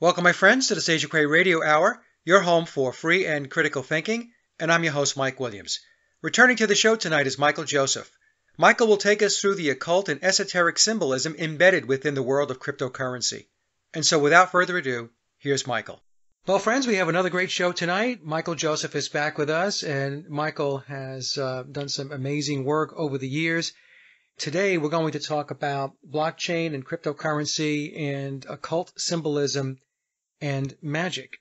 Welcome, my friends, to the Sage of Quay Radio Hour, your home for free and critical thinking, and I'm your host, Mike Williams. Returning to the show tonight is Michael Joseph. Michael will take us through the occult and esoteric symbolism embedded within the world of cryptocurrency. And so without further ado, here's Michael. Well, friends, we have another great show tonight. Michael Joseph is back with us, and Michael has done some amazing work over the years. Today, we're going to talk about blockchain and cryptocurrency and occult symbolism and magic.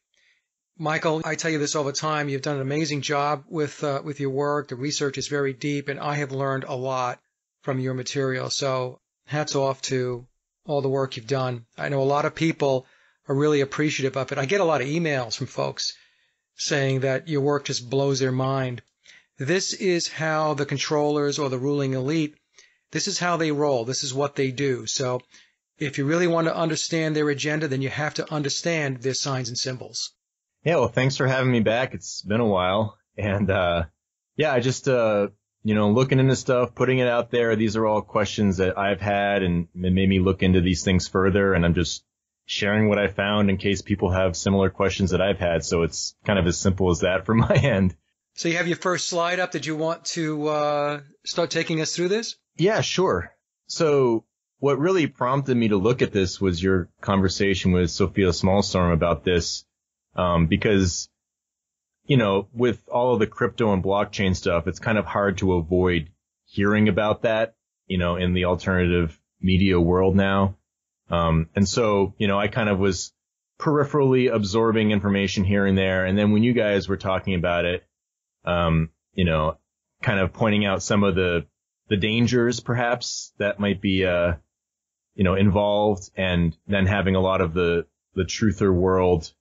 Michael, I tell you this all the time. You've done an amazing job with your work. The research is very deep, and I have learned a lot from your material. So hats off to all the work you've done. I know a lot of people are really appreciative of it. I get a lot of emails from folks saying that your work just blows their mind. This is how the controllers or the ruling elite, this is how they roll. This is what they do. So if you really want to understand their agenda, then you have to understand their signs and symbols. Yeah, well, thanks for having me back. It's been a while. And, I just, looking into stuff, putting it out there. These are all questions that I've had and it made me look into these things further. And I'm just sharing what I found in case people have similar questions that I've had. So it's kind of as simple as that from my end. So you have your first slide up. Did you want to start taking us through this? Yeah, sure. So what really prompted me to look at this was your conversation with Sophia Smallstorm about this. Because, with all of the crypto and blockchain stuff, it's kind of hard to avoid hearing about that, in the alternative media world now. And so, I kind of was peripherally absorbing information here and there. And then when you guys were talking about it, kind of pointing out some of the dangers perhaps that might be, involved, and then having a lot of the truther world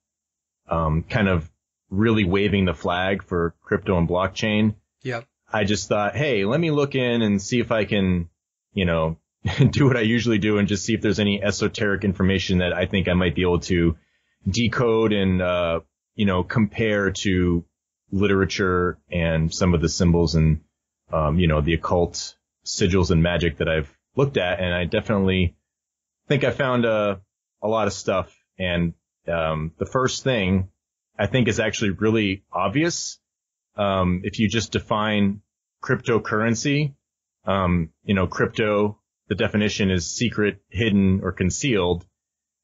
kind of really waving the flag for crypto and blockchain. Yep. I just thought, hey, let me look in and see if I can, do what I usually do and just see if there's any esoteric information that I think I might be able to decode and, compare to literature and some of the symbols and, the occult sigils and magic that I've looked at. And I definitely think I found a lot of stuff. And the first thing I think is actually really obvious. If you just define cryptocurrency, crypto, the definition is secret, hidden, or concealed.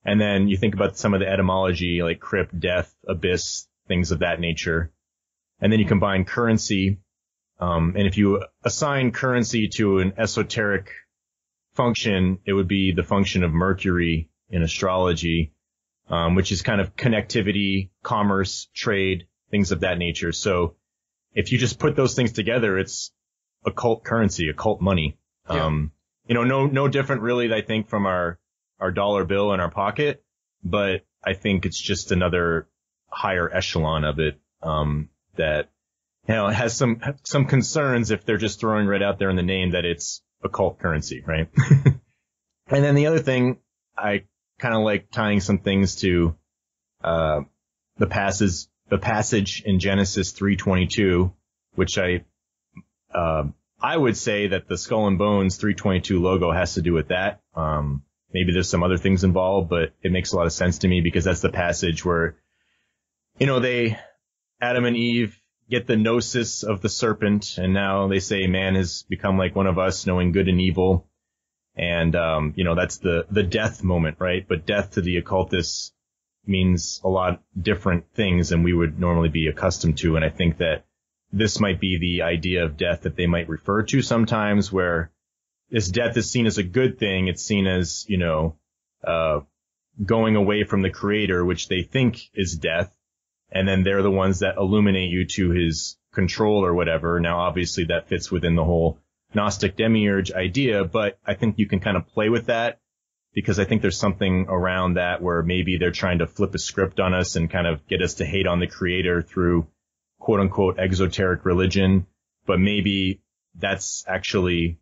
And then you think about some of the etymology like crypt, death, abyss, things of that nature. And then you combine currency. And if you assign currency to an esoteric function, it would be the function of Mercury in astrology. Which is kind of connectivity, commerce, trade, things of that nature. So if you just put those things together, it's occult currency, occult money. Yeah. No different really, I think, from our dollar bill in our pocket, but I think it's just another higher echelon of it, that, has some concerns if they're just throwing right out there in the name that it's occult currency, right? And then the other thing, I kind of like tying some things to the passage in Genesis 3:22, which I would say that the Skull and Bones 3:22 logo has to do with that. Maybe there's some other things involved, but it makes a lot of sense to me because that's the passage where, Adam and Eve get the gnosis of the serpent, and now they say man has become like one of us, knowing good and evil. And, that's the death moment, right? But death to the occultists means a lot different things than we would normally be accustomed to. And I think that this might be the idea of death that they might refer to sometimes, where this death is seen as a good thing. It's seen as, going away from the creator, which they think is death. And then they're the ones that illuminate you to his control or whatever. Now, obviously that fits within the whole Gnostic demiurge idea, but I think you can kind of play with that because I think there's something around that where maybe they're trying to flip a script on us and kind of get us to hate on the creator through quote unquote exoteric religion. But maybe that's actually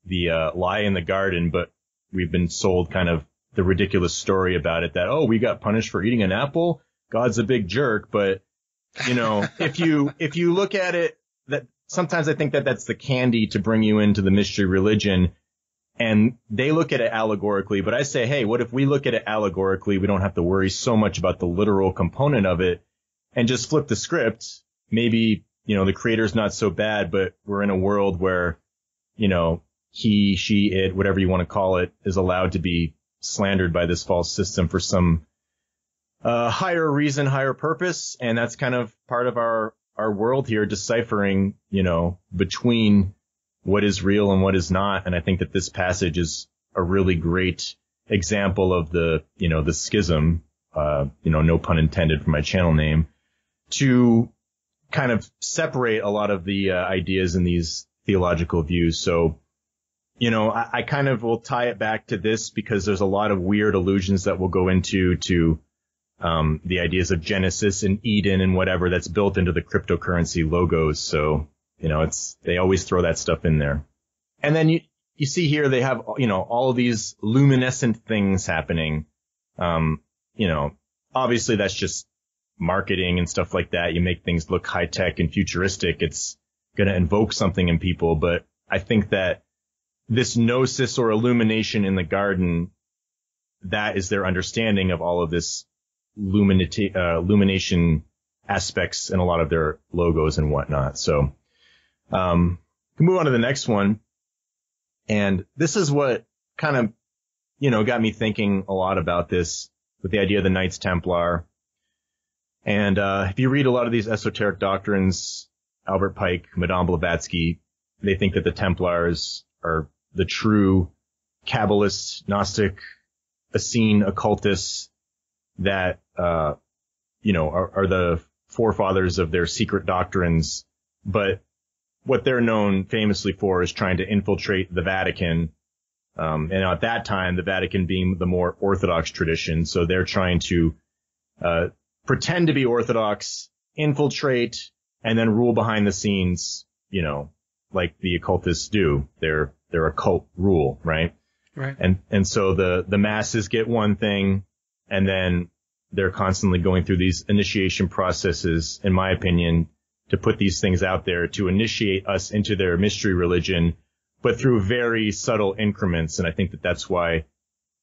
the lie in the garden, but we've been sold kind of the ridiculous story about it that, oh, we got punished for eating an apple. God's a big jerk. But, if you look at it, that sometimes I think that that's the candy to bring you into the mystery religion. And they look at it allegorically, but I say, hey, what if we look at it allegorically? We don't have to worry so much about the literal component of it and just flip the script. Maybe, the creator's not so bad, but we're in a world where, he, she, it, whatever you want to call it, is allowed to be slandered by this false system for some higher reason, higher purpose. And that's kind of part of our world here, deciphering, between what is real and what is not. And I think that this passage is a really great example of the schism, no pun intended for my channel name, to kind of separate a lot of the ideas in these theological views. So, I kind of will tie it back to this because there's a lot of weird allusions that we'll go into to the ideas of Genesis and Eden and whatever that's built into the cryptocurrency logos. So, they always throw that stuff in there. And then you see here they have, all of these luminescent things happening. Obviously that's just marketing and stuff like that. You make things look high tech and futuristic. It's going to invoke something in people. But I think that this gnosis or illumination in the garden, that is their understanding of all of this illumination aspects in a lot of their logos and whatnot. So, can move on to the next one. And this is what kind of, got me thinking a lot about this with the idea of the Knights Templar. And, if you read a lot of these esoteric doctrines, Albert Pike, Madame Blavatsky, they think that the Templars are the true Kabbalists, Gnostic, Essene occultists that, are the forefathers of their secret doctrines. But what they're known famously for is trying to infiltrate the Vatican. And at that time, the Vatican being the more Orthodox tradition. So they're trying to, pretend to be Orthodox, infiltrate, and then rule behind the scenes, like the occultists do. Their occult rule, right? Right. And so the masses get one thing, and then they're constantly going through these initiation processes, in my opinion, to put these things out there to initiate us into their mystery religion, but through very subtle increments. And I think that that's why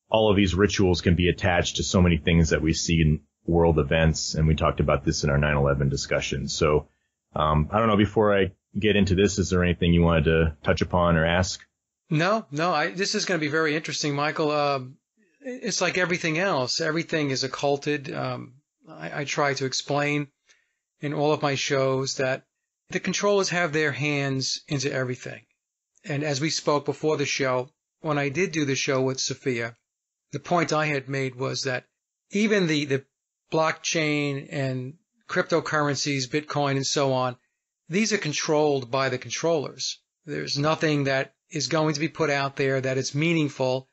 all of these rituals can be attached to so many things that we see in world events. And we talked about this in our 9/11 discussion. So, I don't know, before I get into this, is there anything you wanted to touch upon or ask? No, this is going to be very interesting, Michael. It's like everything else. Everything is occulted. I try to explain in all of my shows that the controllers have their hands into everything. And as we spoke before the show, when I did do the show with Sophia, the point I had made was that even the blockchain and cryptocurrencies, Bitcoin and so on, these are controlled by the controllers. There's nothing that is going to be put out there that is meaningful,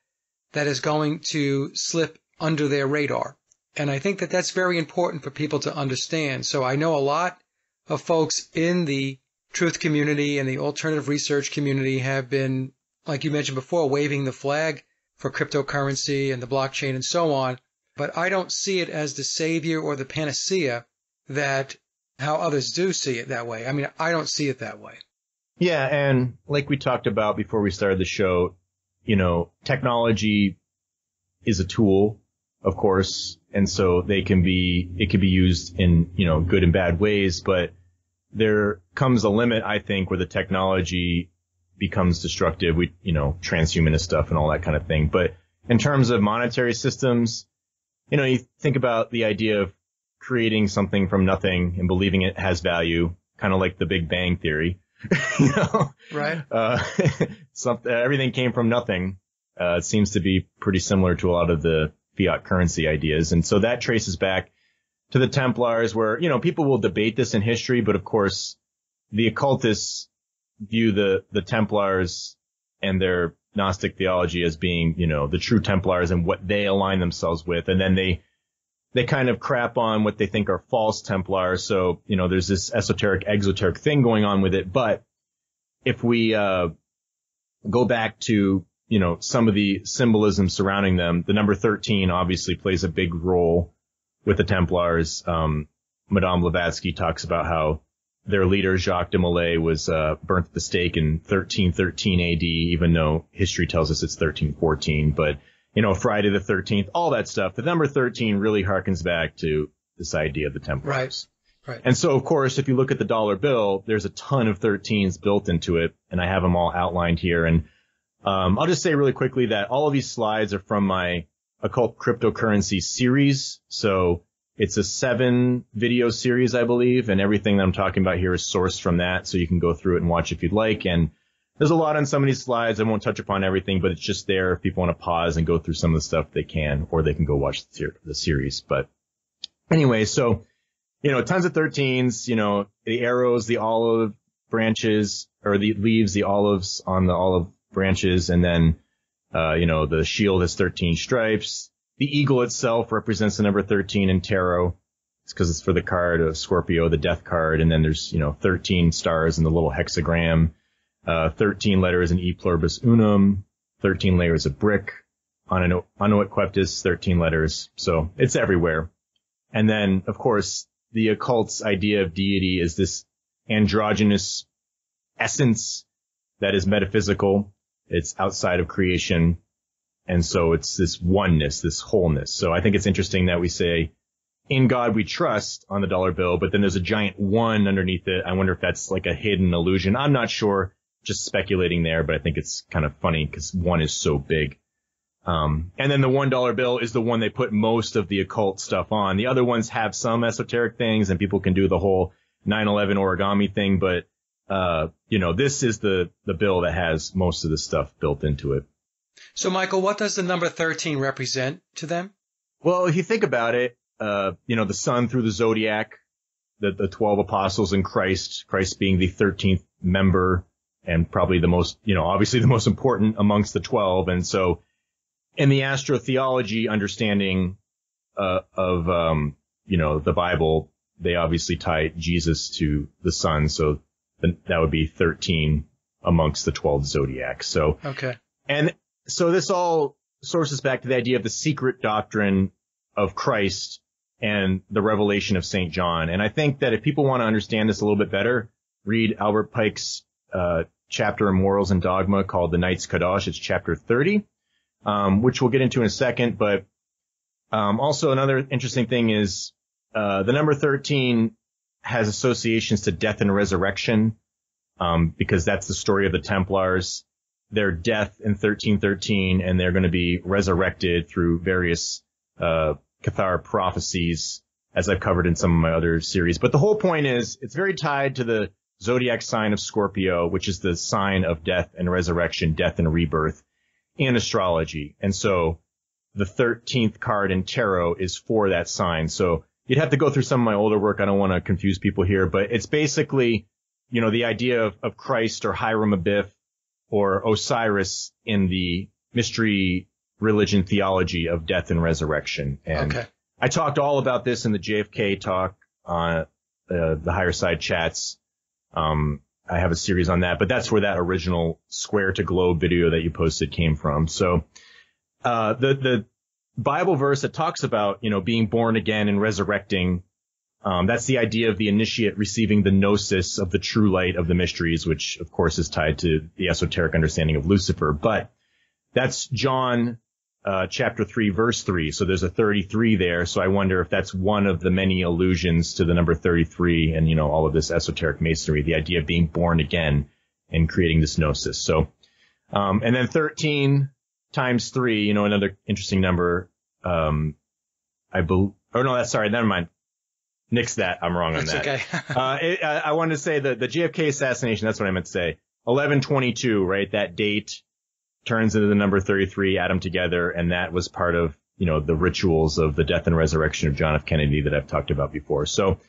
that is going to slip under their radar. And I think that that's very important for people to understand. So I know a lot of folks in the truth community and the alternative research community have been, like you mentioned before, waving the flag for cryptocurrency and the blockchain and so on. But I don't see it as the savior or the panacea that how others do see it that way. I mean, I don't see it that way. Yeah, and like we talked about before we started the show, technology is a tool, of course, and so it can be used in, good and bad ways, but there comes a limit, I think, where the technology becomes destructive. Transhumanist stuff and all that kind of thing. But in terms of monetary systems, you think about the idea of creating something from nothing and believing it has value, kind of like the Big Bang Theory. Right. Everything came from nothing. It seems to be pretty similar to a lot of the fiat currency ideas. And so that traces back to the Templars where, people will debate this in history, but of course the occultists view the Templars and their Gnostic theology as being, the true Templars and what they align themselves with. And then they kind of crap on what they think are false Templars. So, there's this esoteric, exoteric thing going on with it. But if we go back to, some of the symbolism surrounding them, the number 13 obviously plays a big role with the Templars. Madame Blavatsky talks about how, their leader, Jacques de Molay, was burnt at the stake in 1313 AD, even though history tells us it's 1314. But, Friday the 13th, all that stuff. The number 13 really harkens back to this idea of the Templars. Right. And so, of course, if you look at the dollar bill, there's a ton of 13s built into it, and I have them all outlined here. And I'll just say really quickly that all of these slides are from my Occult Cryptocurrency series. So it's a 7-video series, I believe, and everything that I'm talking about here is sourced from that. So you can go through it and watch if you'd like. And there's a lot on some of these slides. I won't touch upon everything, but it's just there if people want to pause and go through some of the stuff they can, or they can go watch the series. But anyway, so, tons of 13s, the arrows, the olive branches, or the leaves, the olives on the olive branches, and then, the shield has 13 stripes. The eagle itself represents the number 13 in tarot. It's because it's for the card of Scorpio, the death card. And then there's, 13 stars in the little hexagram, 13 letters in E pluribus unum, 13 layers of brick on an Annuit Queptis, 13 letters. So it's everywhere. And then, of course, the occult's idea of deity is this androgynous essence that is metaphysical. It's outside of creation. And so it's this oneness, this wholeness. So I think it's interesting that we say, in God we trust on the dollar bill, but then there's a giant 1 underneath it. I wonder if that's like a hidden illusion. I'm not sure, just speculating there, but I think it's kind of funny because 1 is so big. And then the $1 bill is the one they put most of the occult stuff on. The other ones have some esoteric things, and people can do the whole 9/11 origami thing, but this is the bill that has most of the stuff built into it. So, Michael, what does the number 13 represent to them? Well, if you think about it, the sun through the zodiac, the 12 apostles in Christ being the 13th member, and probably the most, obviously the most important amongst the 12. And so in the astrotheology understanding of the Bible, they obviously tie Jesus to the sun. So that would be 13 amongst the 12 zodiacs. So, okay. And so this all sources back to the idea of the secret doctrine of Christ and the revelation of St. John. And I think that if people want to understand this a little bit better, read Albert Pike's chapter in Morals and Dogma called The Knights Kadosh. It's chapter 30, which we'll get into in a second. But also another interesting thing is the number 13 has associations to death and resurrection, because that's the story of the Templars. Their death in 1313, and they're going to be resurrected through various Cathar prophecies, as I've covered in some of my other series. But the whole point is it's very tied to the zodiac sign of Scorpio, which is the sign of death and resurrection, death and rebirth in astrology. And so the 13th card in tarot is for that sign. So you'd have to go through some of my older work. I don't want to confuse people here, but it's basically, the idea of Christ or Hiram Abiff or Osiris in the mystery religion theology of death and resurrection. And okay. I talked all about this in the JFK talk on the Higher Side Chats. I have a series on that, but that's where that original square to globe video that you posted came from. So the Bible verse that talks about, being born again and resurrecting, that's the idea of the initiate receiving the gnosis of the true light of the mysteries, which of course is tied to the esoteric understanding of Lucifer. But that's John chapter 3, verse 3. So there's a 33 there. So I wonder if that's one of the many allusions to the number 33 and, all of this esoteric masonry, the idea of being born again and creating this gnosis. So, and then 13 times 3, another interesting number. Never mind. Nix that. I'm wrong on that. That's okay. I wanted to say the JFK assassination. That's what I meant to say. 11/22, right? That date turns into the number 33, add them together. And that was part of, the rituals of the death and resurrection of John F. Kennedy that I've talked about before. So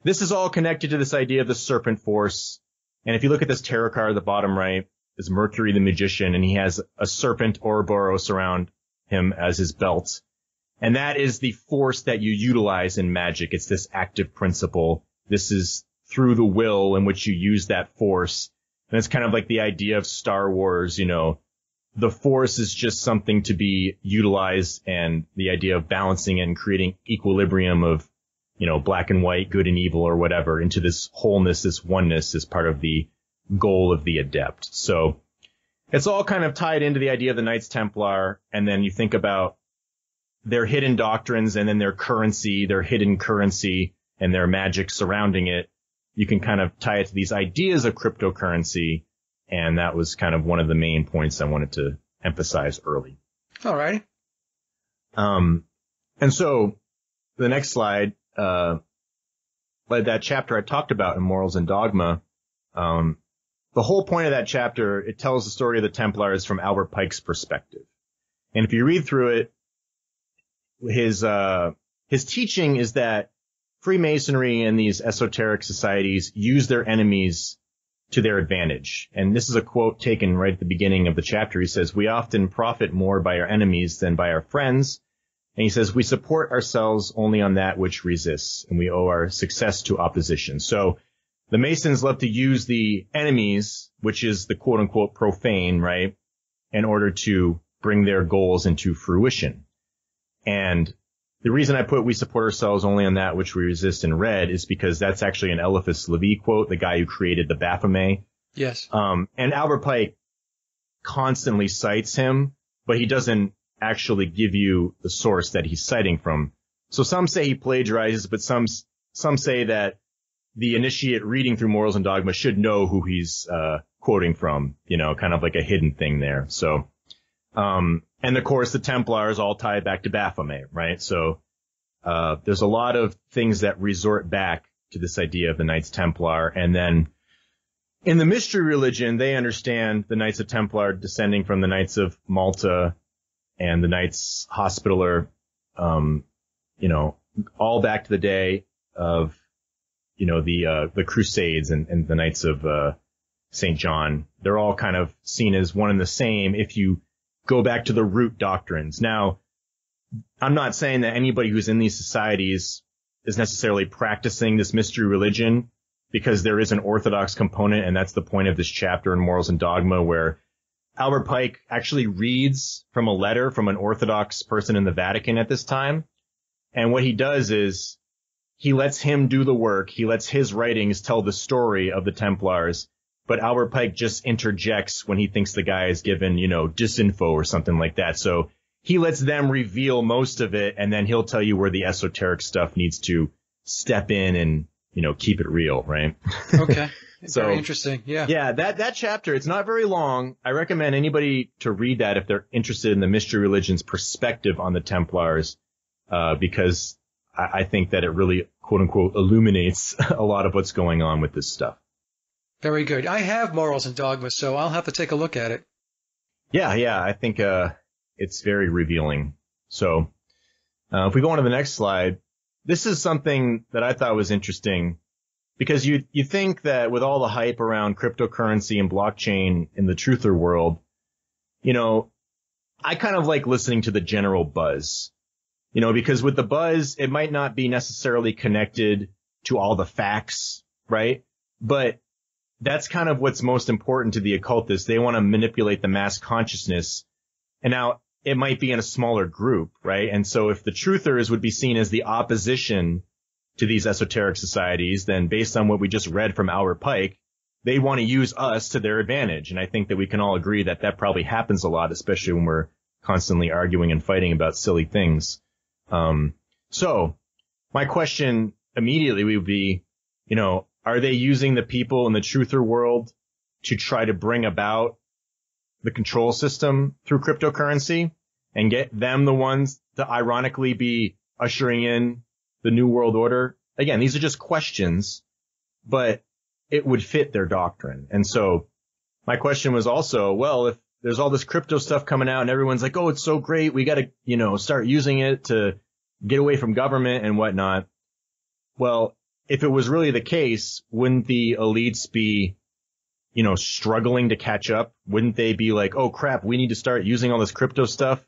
this is all connected to this idea of the serpent force. And if you look at this tarot card at the bottom right, is Mercury the magician, and he has a serpent Ouroboros around him as his belt. And that is the force that you utilize in magic. It's this active principle. This is through the will in which you use that force. And it's kind of like the idea of Star Wars, the force is just something to be utilized, and the idea of balancing it and creating equilibrium of, black and white, good and evil or whatever, into this wholeness, this oneness is part of the goal of the adept. So it's all kind of tied into the idea of the Knights Templar. And then you think about their hidden doctrines and then their currency, their hidden currency and their magic surrounding it. You can kind of tie it to these ideas of cryptocurrency. And that was kind of one of the main points I wanted to emphasize early. All right. And so the next slide, like that chapter I talked about in Morals and Dogma, the whole point of that chapter, it tells the story of the Templars from Albert Pike's perspective. And if you read through it, his teaching is that Freemasonry and these esoteric societies use their enemies to their advantage. And this is a quote taken right at the beginning of the chapter. He says, "We often profit more by our enemies than by our friends." And he says, "We support ourselves only on that which resists, and we owe our success to opposition." So the Masons love to use the enemies, which is the quote unquote profane, right, in order to bring their goals into fruition. And the reason I put "we support ourselves only on that which we resist" in red is because that's actually an Eliphas Levi quote, the guy who created the Baphomet. Yes. And Albert Pike constantly cites him, but he doesn't actually give you the source that he's citing from. So some say he plagiarizes, but some say that the initiate reading through Morals and Dogma should know who he's quoting from, kind of like a hidden thing there. So, and of course the Templars all tie back to Baphomet, right? So, there's a lot of things that resort back to this idea of the Knights Templar. And then in the mystery religion, they understand the Knights of Templar descending from the Knights of Malta and the Knights Hospitaller, all back to the day of, the Crusades and the Knights of St. John. They're all kind of seen as one and the same if you go back to the root doctrines. Now, I'm not saying that anybody who's in these societies is necessarily practicing this mystery religion, because there is an orthodox component, and that's the point of this chapter in Morals and Dogma, where Albert Pike actually reads from a letter from an orthodox person in the Vatican at this time. And what he does is he lets him do the work. He lets his writings tell the story of the Templars. But Albert Pike just interjects when he thinks the guy is given, disinfo or something like that. So he lets them reveal most of it, and then he'll tell you where the esoteric stuff needs to step in and, keep it real, right? Okay. So, very interesting. Yeah. Yeah, that chapter, it's not very long. I recommend anybody to read that if they're interested in the mystery religion's perspective on the Templars, because I think that it really, quote unquote, illuminates a lot of what's going on with this stuff. Very good. I have Morals and Dogma, so I'll have to take a look at it. Yeah, I think it's very revealing. So if we go on to the next slide, this is something that I thought was interesting, because you think that with all the hype around cryptocurrency and blockchain in the truther world, I kind of like listening to the general buzz, because with the buzz, it might not be necessarily connected to all the facts, right? But that's kind of what's most important to the occultists. They want to manipulate the mass consciousness. And now it might be in a smaller group, right? And so if the truthers would be seen as the opposition to these esoteric societies, then based on what we just read from Albert Pike, they want to use us to their advantage. And I think that we can all agree that that probably happens a lot, especially when we're constantly arguing and fighting about silly things. So my question immediately would be, are they using the people in the truther world to try to bring about the control system through cryptocurrency and get them the ones to ironically be ushering in the New World Order? Again, these are just questions, but it would fit their doctrine. And so my question was also, well, if there's all this crypto stuff coming out and everyone's like, oh, it's so great, we got to, start using it to get away from government and whatnot. Well, if it was really the case, wouldn't the elites be, struggling to catch up? Wouldn't they be like, oh, crap, we need to start using all this crypto stuff?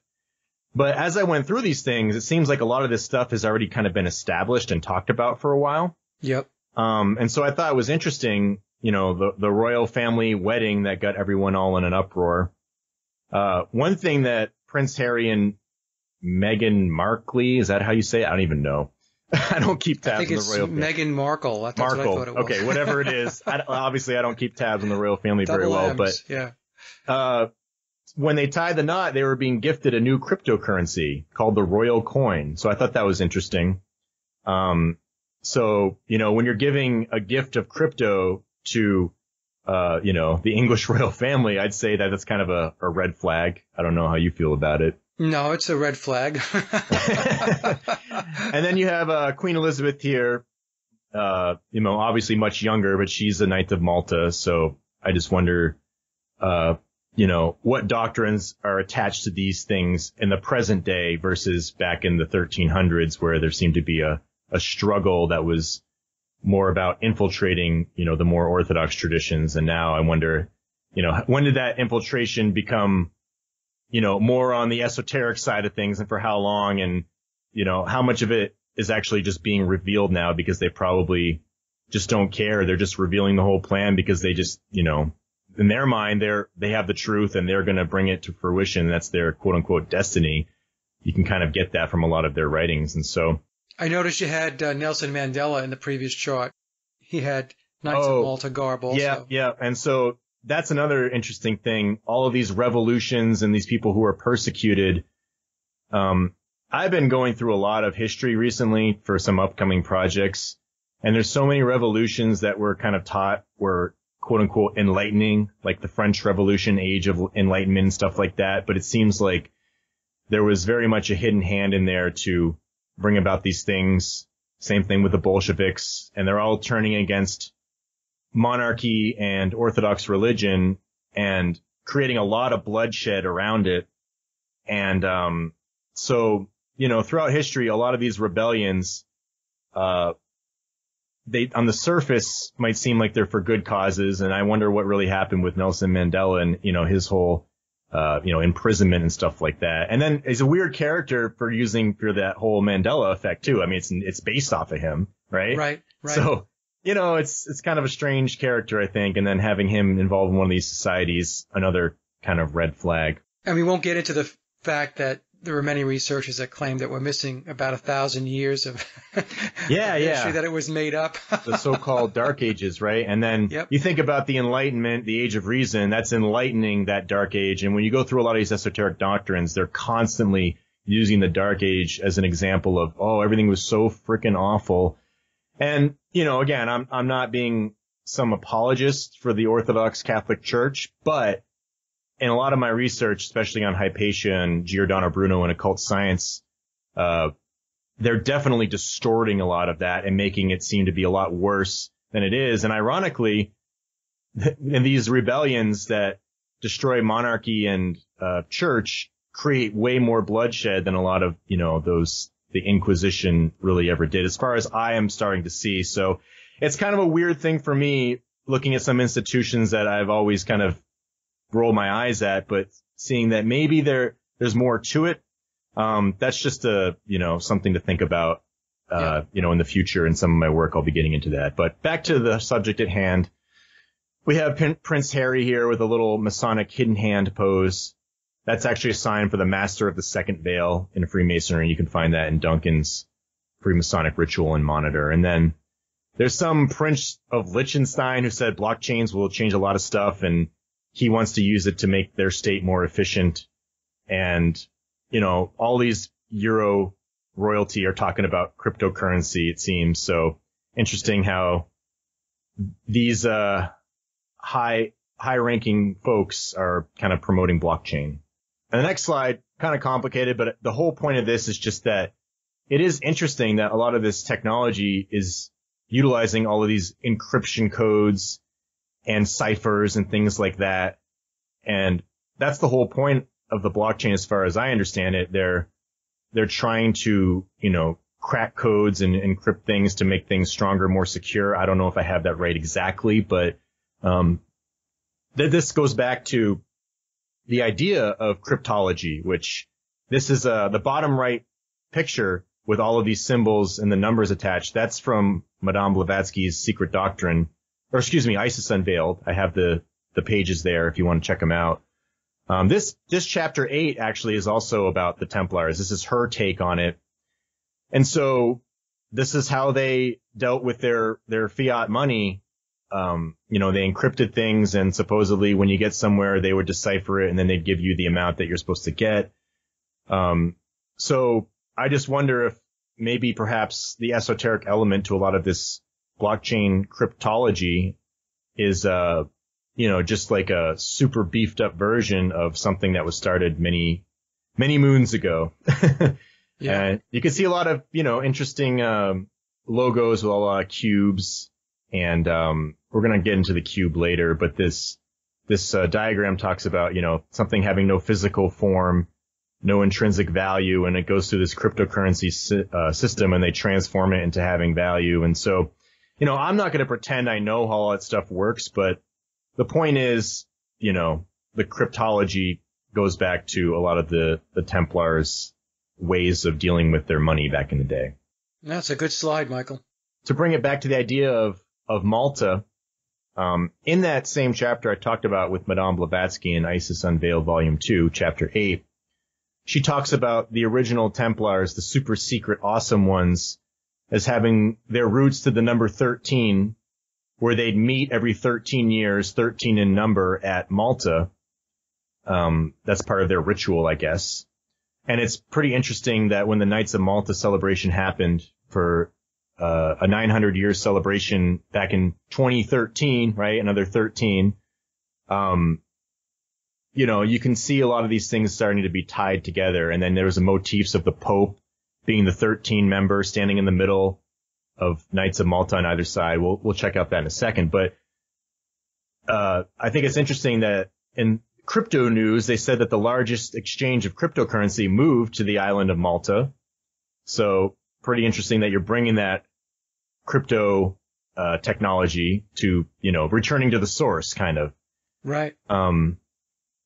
But as I went through these things, it seems like a lot of this stuff has already kind of been established and talked about for a while. Yep. And so I thought it was interesting, the royal family wedding that got everyone all in an uproar. One thing that Prince Harry and Meghan Markle, is that how you say it? I don't even know. I don't keep tabs I think on it's the royal family. Meghan Markle. That's what I Markle. thought it was. Okay, whatever it is. Obviously, I don't keep tabs on the royal family very Double well, M's, but yeah. When they tied the knot, they were being gifted a new cryptocurrency called the royal coin. So I thought that was interesting. So, when you're giving a gift of crypto to, the English royal family, I'd say that that's kind of a red flag. I don't know how you feel about it. No, it's a red flag. And then you have Queen Elizabeth here, obviously much younger, but she's the Knight of Malta. So I just wonder, what doctrines are attached to these things in the present day versus back in the 1300s, where there seemed to be a struggle that was more about infiltrating, the more orthodox traditions. And now I wonder, when did that infiltration become, more on the esoteric side of things, and for how long, and, how much of it is actually just being revealed now because they probably just don't care. They're just revealing the whole plan because they just, in their mind, they have the truth and they're going to bring it to fruition. That's their quote unquote destiny. You can kind of get that from a lot of their writings. And so I noticed you had Nelson Mandela in the previous chart. He had Knights of Malta garb also. Yeah. And so that's another interesting thing. All of these revolutions and these people who are persecuted. I've been going through a lot of history recently for some upcoming projects. And there's so many revolutions that we're kind of taught were quote unquote enlightening, like the French Revolution, Age of Enlightenment and stuff like that. But it seems like there was very much a hidden hand in there to bring about these things. Same thing with the Bolsheviks, and they're all turning against monarchy and Orthodox religion and creating a lot of bloodshed around it. And so, throughout history, a lot of these rebellions, they on the surface might seem like they're for good causes, and I wonder what really happened with Nelson Mandela and his whole imprisonment and stuff like that. And then he's a weird character for that whole Mandela effect too. I mean, it's based off of him, right? Right. So, it's kind of a strange character, I think. And then having him involved in one of these societies, another kind of red flag. And we won't get into the fact that there were many researchers that claimed that we're missing about 1,000 years of history, that it was made up. The so-called Dark Ages, right? And then you think about the Enlightenment, the Age of Reason, that's enlightening that Dark Age. And when you go through a lot of these esoteric doctrines, they're constantly using the Dark Age as an example of, everything was so freaking awful. And, again, I'm not being some apologist for the Orthodox Catholic Church, but in a lot of my research, especially on Hypatia and Giordano Bruno and occult science, they're definitely distorting a lot of that and making it seem to be a lot worse than it is. And ironically, in these rebellions that destroy monarchy and church create way more bloodshed than a lot of, the Inquisition really ever did, as far as I am starting to see. So it's kind of a weird thing for me looking at some institutions that I've always kind of roll my eyes at, but seeing that maybe there's more to it. That's just something to think about, in the future. In some of my work, I'll be getting into that. But back to the subject at hand. We have Prince Harry here with a little Masonic hidden hand pose. That's actually a sign for the Master of the Second Veil in Freemasonry. You can find that in Duncan's Freemasonic Ritual and Monitor. And then there's some Prince of Liechtenstein who said blockchains will change a lot of stuff, and he wants to use it to make their state more efficient. And, all these Euro royalty are talking about cryptocurrency, it seems. So interesting how these high-ranking folks are kind of promoting blockchain. And the next slide, kind of complicated, but the whole point of this is just that it is interesting that a lot of this technology is utilizing all of these encryption codes and ciphers and things like that. And that's the whole point of the blockchain as far as I understand it. They're trying to, crack codes and encrypt things to make things stronger, more secure. I don't know if I have that right exactly, but this goes back to the idea of cryptology, which this is the bottom right picture with all of these symbols and the numbers attached. That's from Madame Blavatsky's Secret Doctrine. Isis Unveiled. I have the pages there if you want to check them out. This chapter 8 actually is also about the Templars. This is her take on it. And so this is how they dealt with their fiat money. You know, they encrypted things, and supposedly when you get somewhere, they would decipher it, and then they'd give you the amount that you're supposed to get. So I just wonder if maybe perhaps the esoteric element to a lot of this blockchain cryptology is, you know, just like a super beefed up version of something that was started many, many moons ago. Yeah. And you can see a lot of, you know, interesting, logos with a lot of cubes. And, we're going to get into the cube later, but this diagram talks about, you know, something having no physical form, no intrinsic value, and it goes through this cryptocurrency system, and they transform it into having value. And so, you know, I'm not going to pretend I know how all that stuff works, but the point is, you know, the cryptology goes back to a lot of the Templars' ways of dealing with their money back in the day. That's a good slide, Michael. To bring it back to the idea of Malta, in that same chapter I talked about with Madame Blavatsky in Isis Unveiled Volume 2, Chapter 8, she talks about the original Templars, the super secret awesome ones, as having their roots to the number 13, where they'd meet every 13 years, 13 in number, at Malta. That's part of their ritual, I guess. And it's pretty interesting that when the Knights of Malta celebration happened for a 900-year celebration back in 2013, right? Another 13. You know, you can see a lot of these things starting to be tied together. And then there was a motifs of the Pope being the 13 member standing in the middle of Knights of Malta on either side. We'll check out that in a second. But I think it's interesting that in crypto news, they said that the largest exchange of cryptocurrency moved to the island of Malta. So pretty interesting that you're bringing that crypto technology to, you know, returning to the source, kind of. Right.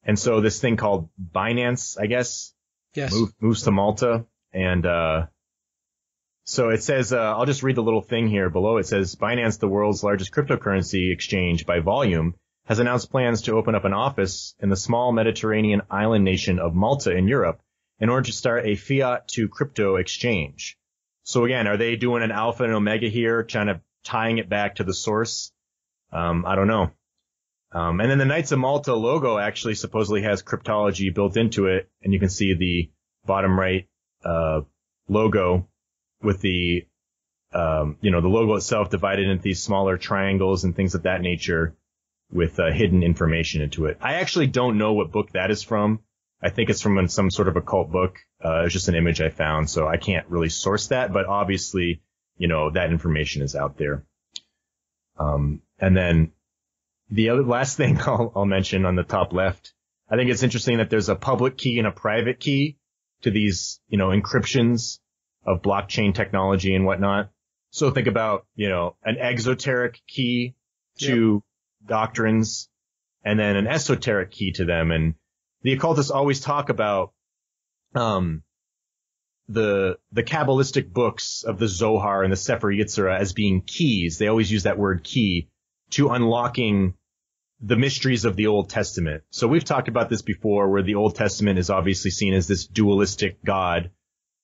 And so this thing called Binance, I guess, yes, moves to Malta. And so it says, I'll just read the little thing here below. It says, Binance, the world's largest cryptocurrency exchange by volume, has announced plans to open up an office in the small Mediterranean island nation of Malta in Europe in order to start a fiat to crypto exchange. So again, are they doing an alpha and omega here, trying to tying it back to the source? I don't know. And then the Knights of Malta logo actually supposedly has cryptology built into it. And you can see the bottom right, logo with the, you know, the logo itself divided into these smaller triangles and things of that nature with hidden information into it. I actually don't know what book that is from. I think it's from some sort of occult book. It's just an image I found, so I can't really source that, but obviously, you know, that information is out there. And then the last thing I'll mention on the top left, I think it's interesting that there's a public key and a private key to these, you know, encryptions of blockchain technology and whatnot. So think about, you know, an exoteric key to doctrines and then an esoteric key to them. And the occultists always talk about the Kabbalistic books of the Zohar and the Sefer Yetzirah as being keys. They always use that word key to unlocking the mysteries of the Old Testament. So we've talked about this before, where the Old Testament is obviously seen as this dualistic God,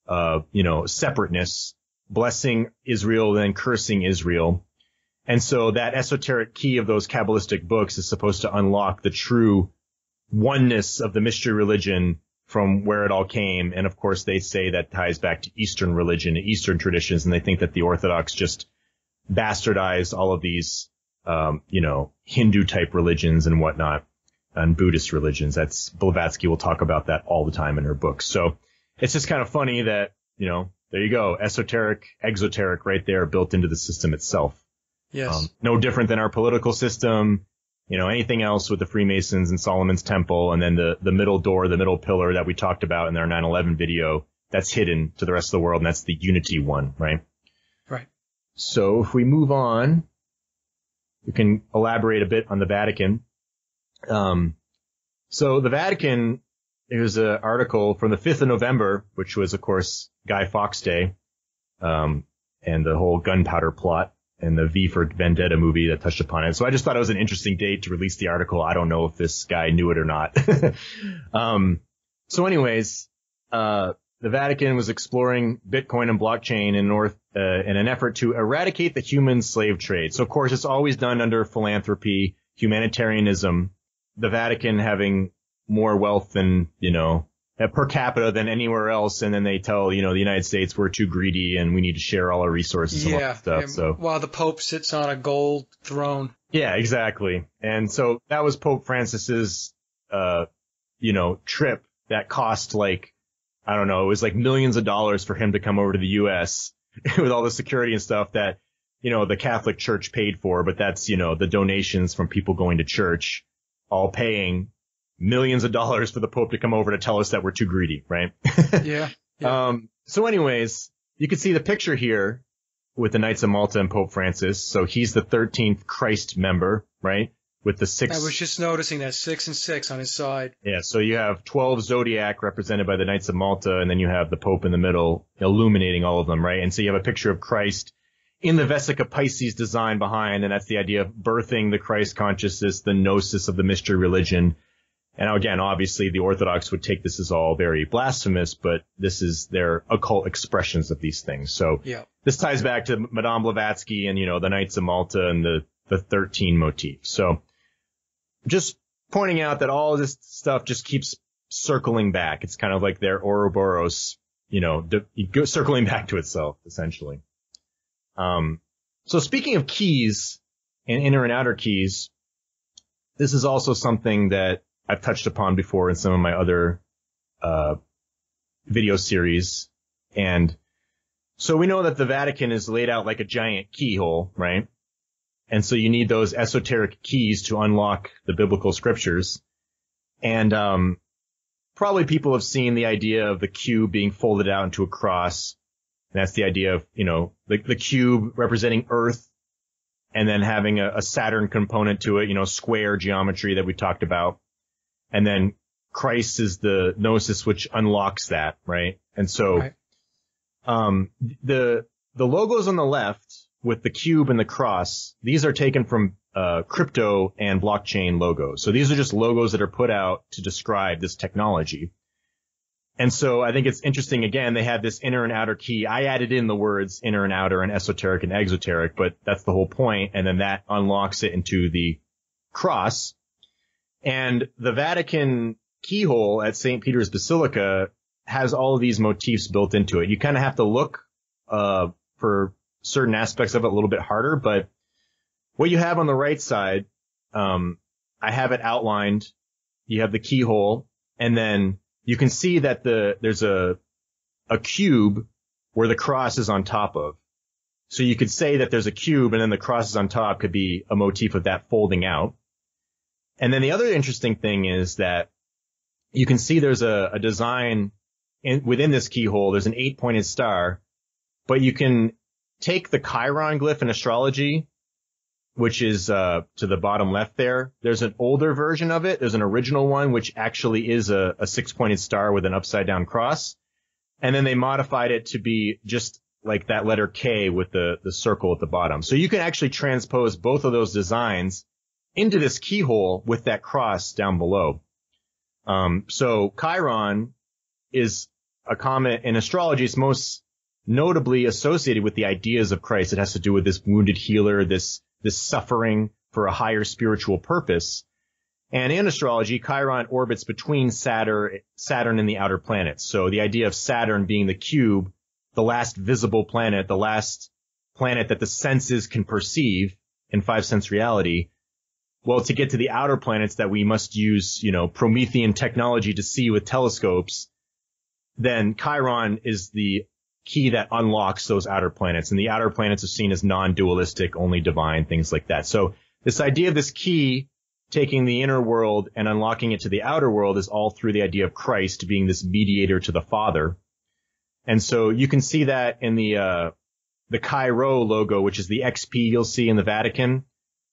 you know, separateness, blessing Israel, then cursing Israel. And so that esoteric key of those Kabbalistic books is supposed to unlock the true oneness of the mystery religion from where it all came. And of course, they say that ties back to Eastern religion, Eastern traditions, and they think that the Orthodox just bastardized all of these, you know, Hindu type religions and whatnot, and Buddhist religions. That's Blavatsky will talk about that all the time in her books. So it's just kind of funny that, you know, there you go, esoteric, exoteric right there built into the system itself. Yes. No different than our political system, you know, anything else with the Freemasons and Solomon's Temple, and then the middle door, the middle pillar that we talked about in our 9/11 video, that's hidden to the rest of the world, and that's the unity one, right? Right. So if we move on, we can elaborate a bit on the Vatican. So the Vatican, there's an article from the 5th of November, which was, of course, Guy Fawkes Day, and the whole gunpowder plot and the V for Vendetta movie that touched upon it. So I just thought it was an interesting date to release the article. I don't know if this guy knew it or not. So anyways, the Vatican was exploring Bitcoin and blockchain in an effort to eradicate the human slave trade. So, of course, it's always done under philanthropy, humanitarianism, the Vatican having more wealth than, per capita than anywhere else. And then they tell, the United States we're too greedy and we need to share all our resources and all that stuff. So while the Pope sits on a gold throne. Yeah, exactly. And so that was Pope Francis's, trip that cost I don't know, it was millions of dollars for him to come over to the U.S. with all the security and stuff that, the Catholic Church paid for. But that's, the donations from people going to church, all paying millions of dollars for the Pope to come over to tell us that we're too greedy, right? Yeah. So anyways, you can see the picture here with the Knights of Malta and Pope Francis. So he's the 13th Christ member, right? With the 6. I was just noticing that 6 and 6 on his side. Yeah, so you have 12 zodiac represented by the Knights of Malta, and then you have the Pope in the middle illuminating all of them, right? And so you have a picture of Christ in the Vesica Pisces design behind, and that's the idea of birthing the Christ consciousness, the gnosis of the mystery religion. And again, obviously the Orthodox would take this as all very blasphemous, but this is their occult expressions of these things. So This ties back to Madame Blavatsky and, the Knights of Malta and the 13 motif. So just pointing out that all this stuff just keeps circling back. It's kind of like their Ouroboros, circling back to itself, essentially. So speaking of keys and inner and outer keys, this is also something that I've touched upon before in some of my other video series. And so we know that the Vatican is laid out like a giant keyhole, right? And so you need those esoteric keys to unlock the biblical scriptures. And probably people have seen the idea of the cube being folded out into a cross. And that's the idea of, the cube representing Earth and then having a Saturn component to it, square geometry that we talked about. And then Christ is the gnosis which unlocks that, right? And so the logos on the left with the cube and the cross, these are taken from crypto and blockchain logos. So these are just logos that are put out to describe this technology. And so I think it's interesting, again, they have this inner and outer key. I added in the words inner and outer and esoteric and exoteric, but that's the whole point. And then that unlocks it into the cross. And the Vatican keyhole at St. Peter's Basilica has all of these motifs built into it. You kind of have to look for certain aspects of it a little bit harder, but what you have on the right side, I have it outlined. You have the keyhole, and then you can see that there's a cube where the cross is on top of. So you could say that there's a cube and then the cross is on top could be a motif of that folding out. And then the other interesting thing is that you can see there's a design within this keyhole. There's an 8-pointed star, but you can take the Chiron glyph in astrology, which is to the bottom left there. There's an older version of it. There's an original one, which actually is a 6-pointed star with an upside down cross. And then they modified it to be just like that letter K with the circle at the bottom. So you can actually transpose both of those designs into this keyhole with that cross down below. So Chiron is a comet in astrology. It's most notably associated with the ideas of Christ. It has to do with this wounded healer, this suffering for a higher spiritual purpose. And in astrology, Chiron orbits between Saturn and the outer planets. So the idea of Saturn being the cube, the last visible planet, the last planet that the senses can perceive in five-sense reality. Well, to get to the outer planets that we must use, Promethean technology to see with telescopes, then Chiron is the key that unlocks those outer planets. And the outer planets are seen as non-dualistic, only divine, things like that. So this idea of this key taking the inner world and unlocking it to the outer world is all through the idea of Christ being this mediator to the Father. And so you can see that in the Chi-Rho logo, which is the XP you'll see in the Vatican.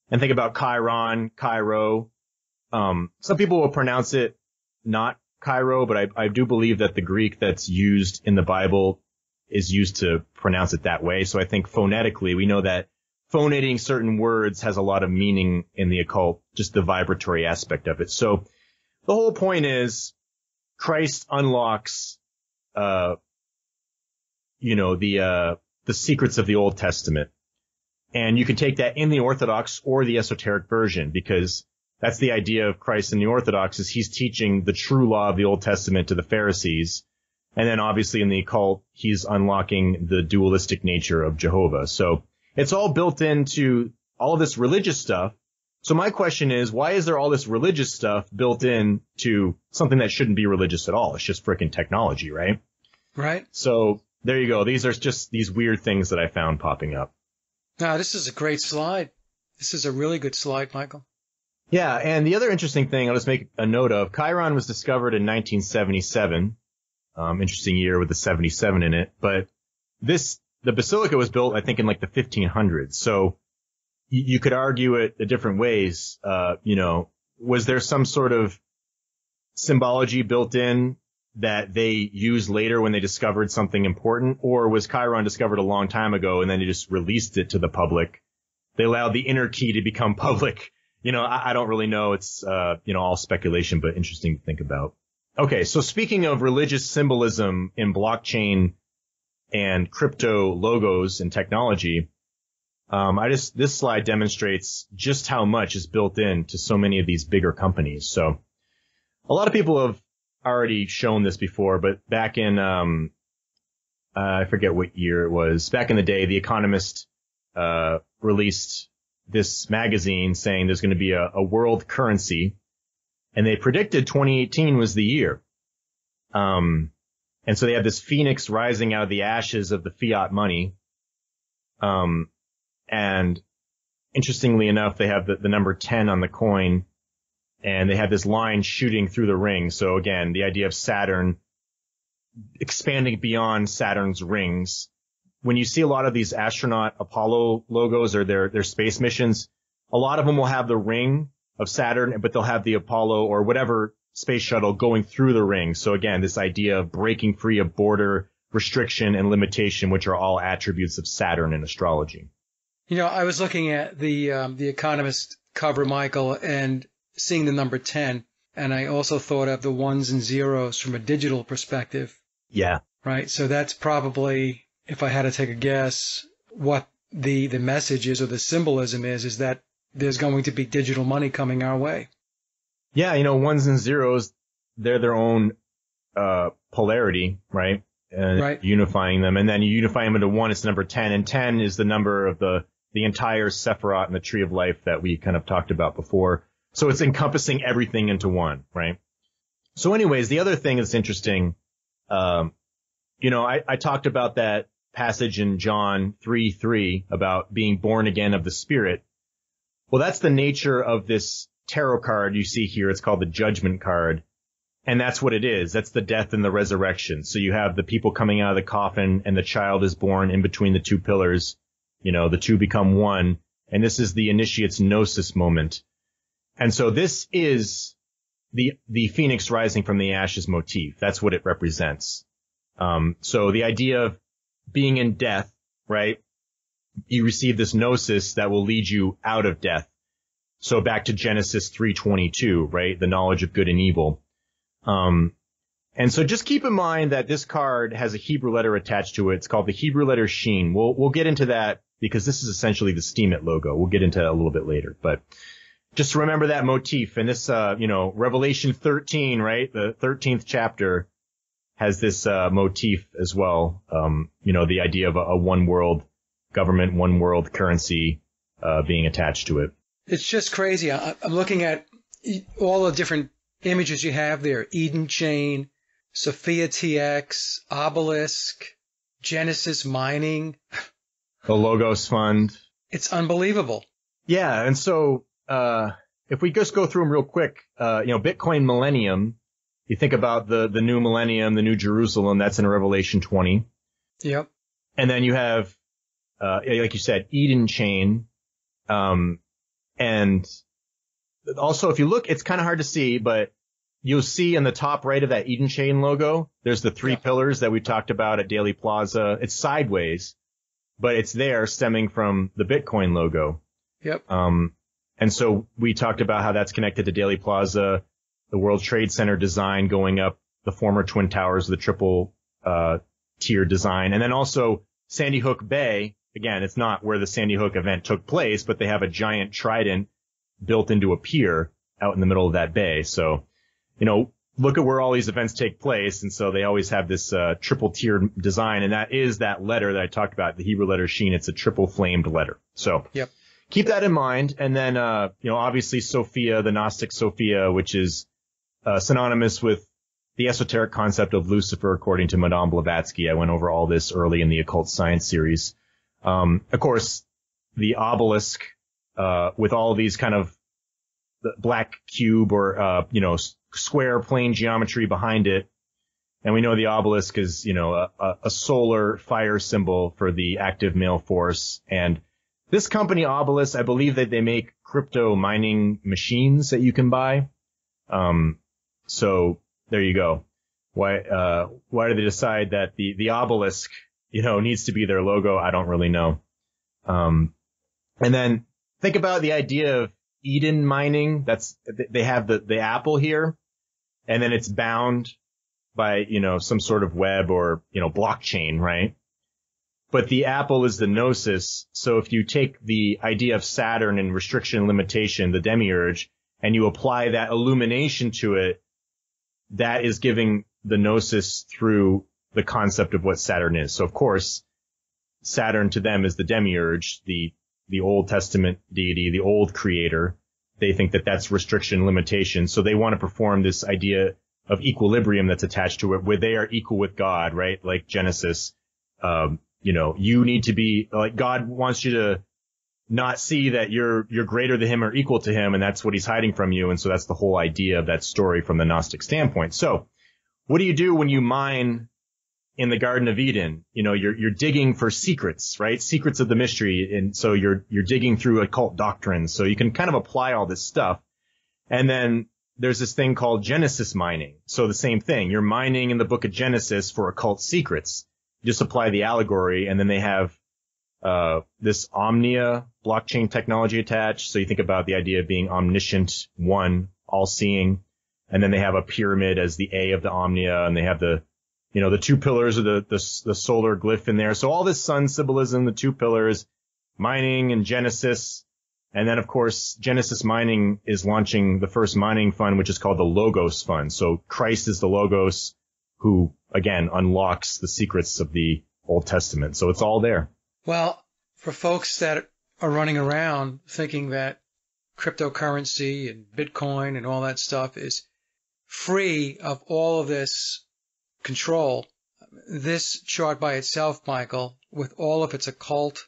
And think about Chiron, Chi-Rho. Some people will pronounce it not Chi-Rho, but I do believe that the Greek that's used in the Bible is used to pronounce it that way. So I think phonetically, we know that phonating certain words has a lot of meaning in the occult, just the vibratory aspect of it. So the whole point is Christ unlocks the secrets of the Old Testament. And you can take that in the Orthodox or the esoteric version, because that's the idea of Christ in the Orthodox, is he's teaching the true law of the Old Testament to the Pharisees. And then obviously in the occult, he's unlocking the dualistic nature of Jehovah. So it's all built into all of this religious stuff. So my question is, why is there all this religious stuff built into something that shouldn't be religious at all? It's just frickin' technology, right? Right. So there you go. These are just these weird things that I found popping up. Now, this is a great slide. This is a really good slide, Michael. Yeah, and the other interesting thing I'll just make a note of, Chiron was discovered in 1977. Interesting year with the 77 in it. But the basilica was built, I think, in like the 1500s. So you could argue it the different ways. Was there some sort of symbology built in that they used later when they discovered something important? Or was Chiron discovered a long time ago and then they just released it to the public? They allowed the inner key to become public. I don't really know. It's, all speculation, but interesting to think about. Okay. So speaking of religious symbolism in blockchain and crypto logos and technology, this slide demonstrates just how much is built into so many of these bigger companies. So a lot of people have already shown this before, but back in, I forget what year it was. Back in the day, The Economist, released this magazine saying there's going to be a world currency, and they predicted 2018 was the year. And so they have this phoenix rising out of the ashes of the fiat money. And interestingly enough, they have the number 10 on the coin, and they have this line shooting through the ring. So again, the idea of Saturn expanding beyond Saturn's rings. When you see a lot of these astronaut Apollo logos or their space missions, a lot of them will have the ring of Saturn, but they'll have the Apollo or whatever space shuttle going through the ring. So again, this idea of breaking free of border, restriction, and limitation, which are all attributes of Saturn in astrology. I was looking at the Economist cover, Michael, and seeing the number 10, and I also thought of the ones and zeros from a digital perspective. Yeah. Right. So that's probably, if I had to take a guess, what the message is, or the symbolism is that there's going to be digital money coming our way. Yeah, ones and zeros, they're their own polarity, right? Right. Unifying them. And then you unify them into one, it's number 10. And 10 is the number of the entire Sephiroth and the Tree of Life that we kind of talked about before. So it's encompassing everything into one, right? So anyways, the other thing that's interesting, I talked about that passage in John 3:3 about being born again of the Spirit. Well, that's the nature of this tarot card you see here. It's called the Judgment card. And that's what it is. That's the death and the resurrection. So you have the people coming out of the coffin, and the child is born in between the two pillars. The two become one. And this is the initiate's gnosis moment. And so this is the phoenix rising from the ashes motif. That's what it represents. So the idea of being in death, right? You receive this gnosis that will lead you out of death. So back to Genesis 3:22, right? The knowledge of good and evil. And so just keep in mind that this card has a Hebrew letter attached to it. It's called the Hebrew letter Shin. We'll get into that because this is essentially the Steemit logo. We'll get into that a little bit later, but just remember that motif. And this, Revelation 13, right? The 13th chapter has this, motif as well. The idea of a one world government, one world currency, being attached to it. It's just crazy. I'm looking at all the different images you have there. Eden Chain, Sophia TX, Obelisk, Genesis Mining. The Logos Fund. It's unbelievable. Yeah. And so, if we just go through them real quick, Bitcoin Millennium, you think about the new millennium, the new Jerusalem, that's in Revelation 20. Yep. And then you have, like you said, Eden Chain. And also, if you look, it's kind of hard to see, but you'll see in the top right of that Eden Chain logo, there's the three pillars that we talked about at Daily Plaza. It's sideways, but it's there stemming from the Bitcoin logo. Yep. And so we talked about how that's connected to Daily Plaza, the World Trade Center design going up, the former Twin Towers, the triple tier design. And then also Sandy Hook Bay. Again, it's not where the Sandy Hook event took place, but they have a giant trident built into a pier out in the middle of that bay. So, look at where all these events take place. And so they always have this triple tier design. And that is that letter that I talked about, the Hebrew letter Sheen. It's a triple flamed letter. So yep. Keep that in mind. And then, obviously Sophia, the Gnostic Sophia, which is synonymous with the esoteric concept of Lucifer, according to Madame Blavatsky. I went over all this early in the Occult Science series. Of course, the obelisk, with all of these kind of the black cube or, square plane geometry behind it. And we know the obelisk is, a solar fire symbol for the active male force. And this company, Obelisk, I believe that they make crypto mining machines that you can buy. So there you go. Why did they decide that the obelisk, needs to be their logo? I don't really know. And then think about the idea of Eden mining. They have the apple here, and then it's bound by, some sort of web or, blockchain, right? But the apple is the gnosis. So if you take the idea of Saturn and restriction and limitation, the demiurge, and you apply that illumination to it, that is giving the gnosis through the concept of what Saturn is. So of course, Saturn to them is the demiurge, the Old Testament deity, the old creator. They think that that's restriction and limitation. So they want to perform this idea of equilibrium that's attached to it, where they are equal with God, right? Like Genesis. You need to be like, God wants you to not see that you're greater than him or equal to him. And that's what he's hiding from you. And so that's the whole idea of that story from the Gnostic standpoint. So what do you do when you mine in the Garden of Eden? You're digging for secrets, right? Secrets of the mystery. And so you're digging through occult doctrines. So you can kind of apply all this stuff. And then there's this thing called Genesis mining. So the same thing. You're mining in the book of Genesis for occult secrets. Just apply the allegory, and then they have this Omnia blockchain technology attached. So you think about the idea of being omniscient, one, all-seeing, and then they have a pyramid as the A of the Omnia, and they have the two pillars of the solar glyph in there. So all this sun symbolism, the two pillars, mining and Genesis, and then of course Genesis Mining is launching the first mining fund, which is called the Logos Fund. So Christ is the Logos, who, again, unlocks the secrets of the Old Testament. So it's all there. Well, for folks that are running around thinking that cryptocurrency and Bitcoin and all that stuff is free of all of this control, this chart by itself, Michael, with all of its occult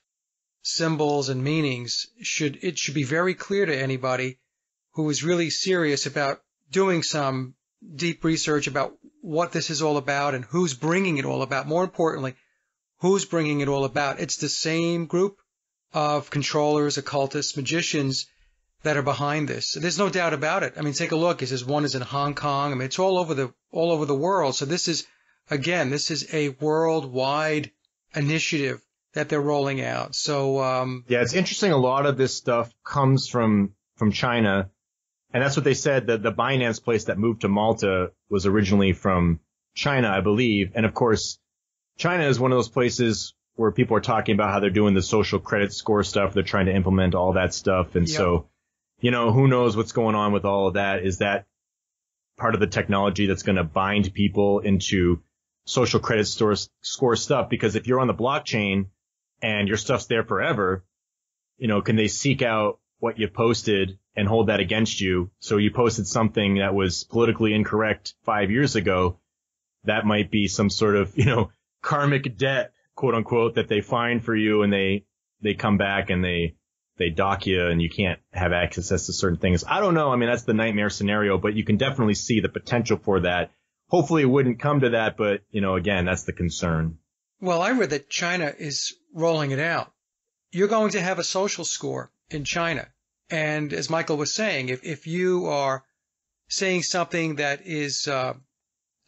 symbols and meanings, should be very clear to anybody who is really serious about doing some deep research about what this is all about and who's bringing it all about. More importantly, who's bringing it all about. It's the same group of controllers, occultists, magicians that are behind this. There's no doubt about it. I mean, take a look. It says one is in Hong Kong. I mean, it's all over the world. So this is a worldwide initiative that they're rolling out. So yeah, it's interesting. A lot of this stuff comes from China. And that's what they said, that the Binance place that moved to Malta was originally from China, I believe. And of course, China is one of those places where people are talking about how they're doing the social credit score stuff. They're trying to implement all that stuff. And so, who knows what's going on with all of that? Is that part of the technology that's going to bind people into social credit score stuff? Because if you're on the blockchain and your stuff's there forever, can they seek out what you posted and hold that against you? So you posted something that was politically incorrect 5 years ago. That might be some sort of, karmic debt, quote unquote, that they find for you, and they come back and they dock you and you can't have access to certain things. I don't know. I mean, that's the nightmare scenario, but you can definitely see the potential for that. Hopefully it wouldn't come to that, but again, that's the concern. Well, I read that China is rolling it out. You're going to have a social score in China. And as Michael was saying, if you are saying something that is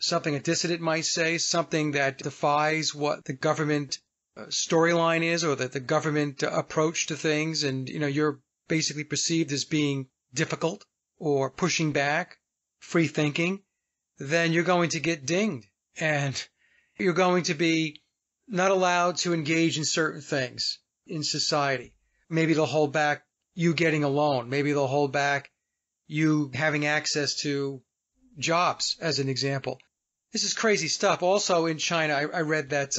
something a dissident might say, something that defies what the government storyline is or that the government approach to things, and you're basically perceived as being difficult or pushing back, free thinking, then you're going to get dinged. And you're going to be not allowed to engage in certain things in society. Maybe they'll hold back you getting a loan. Maybe they'll hold back you having access to jobs, as an example. This is crazy stuff. Also in China, I read that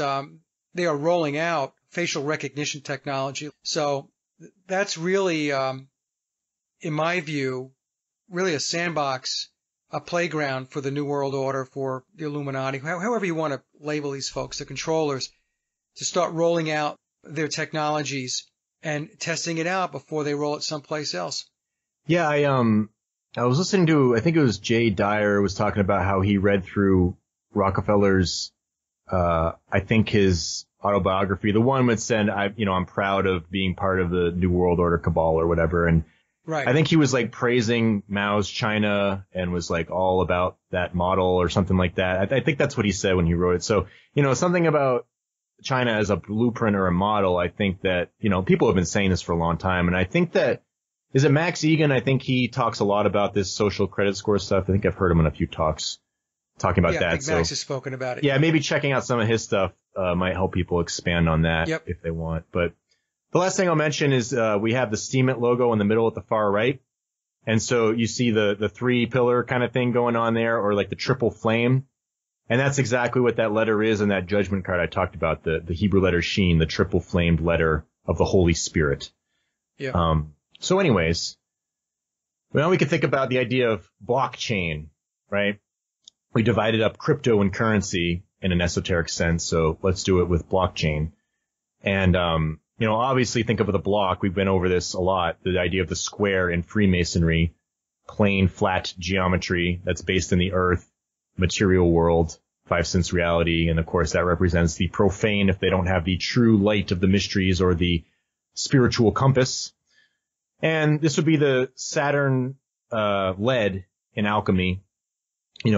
they are rolling out facial recognition technology. So that's really, in my view, really a sandbox, a playground for the New World Order, for the Illuminati, however you want to label these folks, the controllers, to start rolling out their technologies and testing it out before they roll it someplace else. Yeah, I was listening to, I think it was Jay Dyer was talking about how he read through Rockefeller's, I think his autobiography, the one that said, I'm proud of being part of the New World Order cabal or whatever. And right. I think he was like praising Mao's China and was like all about that model or something like that. I think that's what he said when he wrote it. So, something about China as a blueprint or a model, I think that, people have been saying this for a long time. And I think that, is it Max Egan? I think he talks a lot about this social credit score stuff. I think I've heard him in a few talks talking about that. I think Max has spoken about it. Yeah, maybe checking out some of his stuff might help people expand on that if they want. But the last thing I'll mention is we have the Steemit logo in the middle at the far right. And so you see the three pillar kind of thing going on there, or like the triple flame. And that's exactly what that letter is in that judgment card I talked about, the Hebrew letter Sheen, the triple flamed letter of the Holy Spirit. Yeah. So anyways, now we can think about the idea of blockchain, right? We divided up crypto and currency in an esoteric sense, so let's do it with blockchain. And, obviously think of the block. We've been over this a lot, the idea of the square in Freemasonry, plain, flat geometry that's based in the earth, material world, five-sense reality, and of course that represents the profane if they don't have the true light of the mysteries or the spiritual compass. And this would be the Saturn lead in alchemy,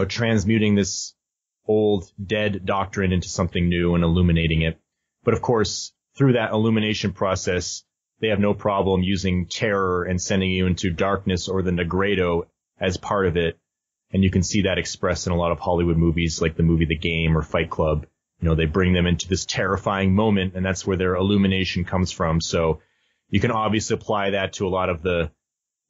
transmuting this old dead doctrine into something new and illuminating it. But of course, through that illumination process, they have no problem using terror and sending you into darkness or the Negredo as part of it. And you can see that expressed in a lot of Hollywood movies like the movie The Game or Fight Club. They bring them into this terrifying moment, and that's where their illumination comes from. So you can obviously apply that to a lot of the,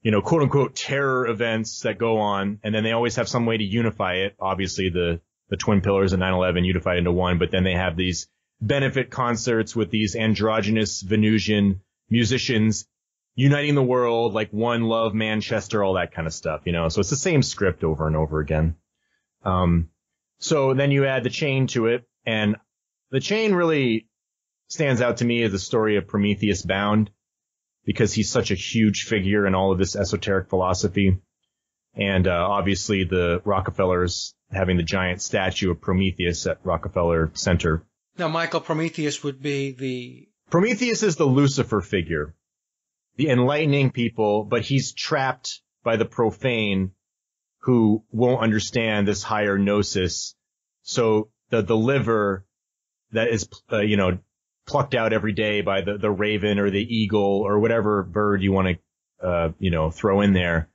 quote unquote terror events that go on. And then they always have some way to unify it. Obviously the twin pillars of 9/11 unified into one, but then they have these benefit concerts with these androgynous Venusian musicians uniting the world, like One Love Manchester, all that kind of stuff, So it's the same script over and over again. So then you add the chain to it, and the chain really stands out to me as the story of Prometheus Bound, because he's such a huge figure in all of this esoteric philosophy. And obviously the Rockefellers having the giant statue of Prometheus at Rockefeller Center. Now, Michael, Prometheus would be Prometheus is the Lucifer figure, the enlightening people, but he's trapped by the profane who won't understand this higher gnosis. So the liver that is, plucked out every day by the raven or the eagle or whatever bird you want to, throw in there.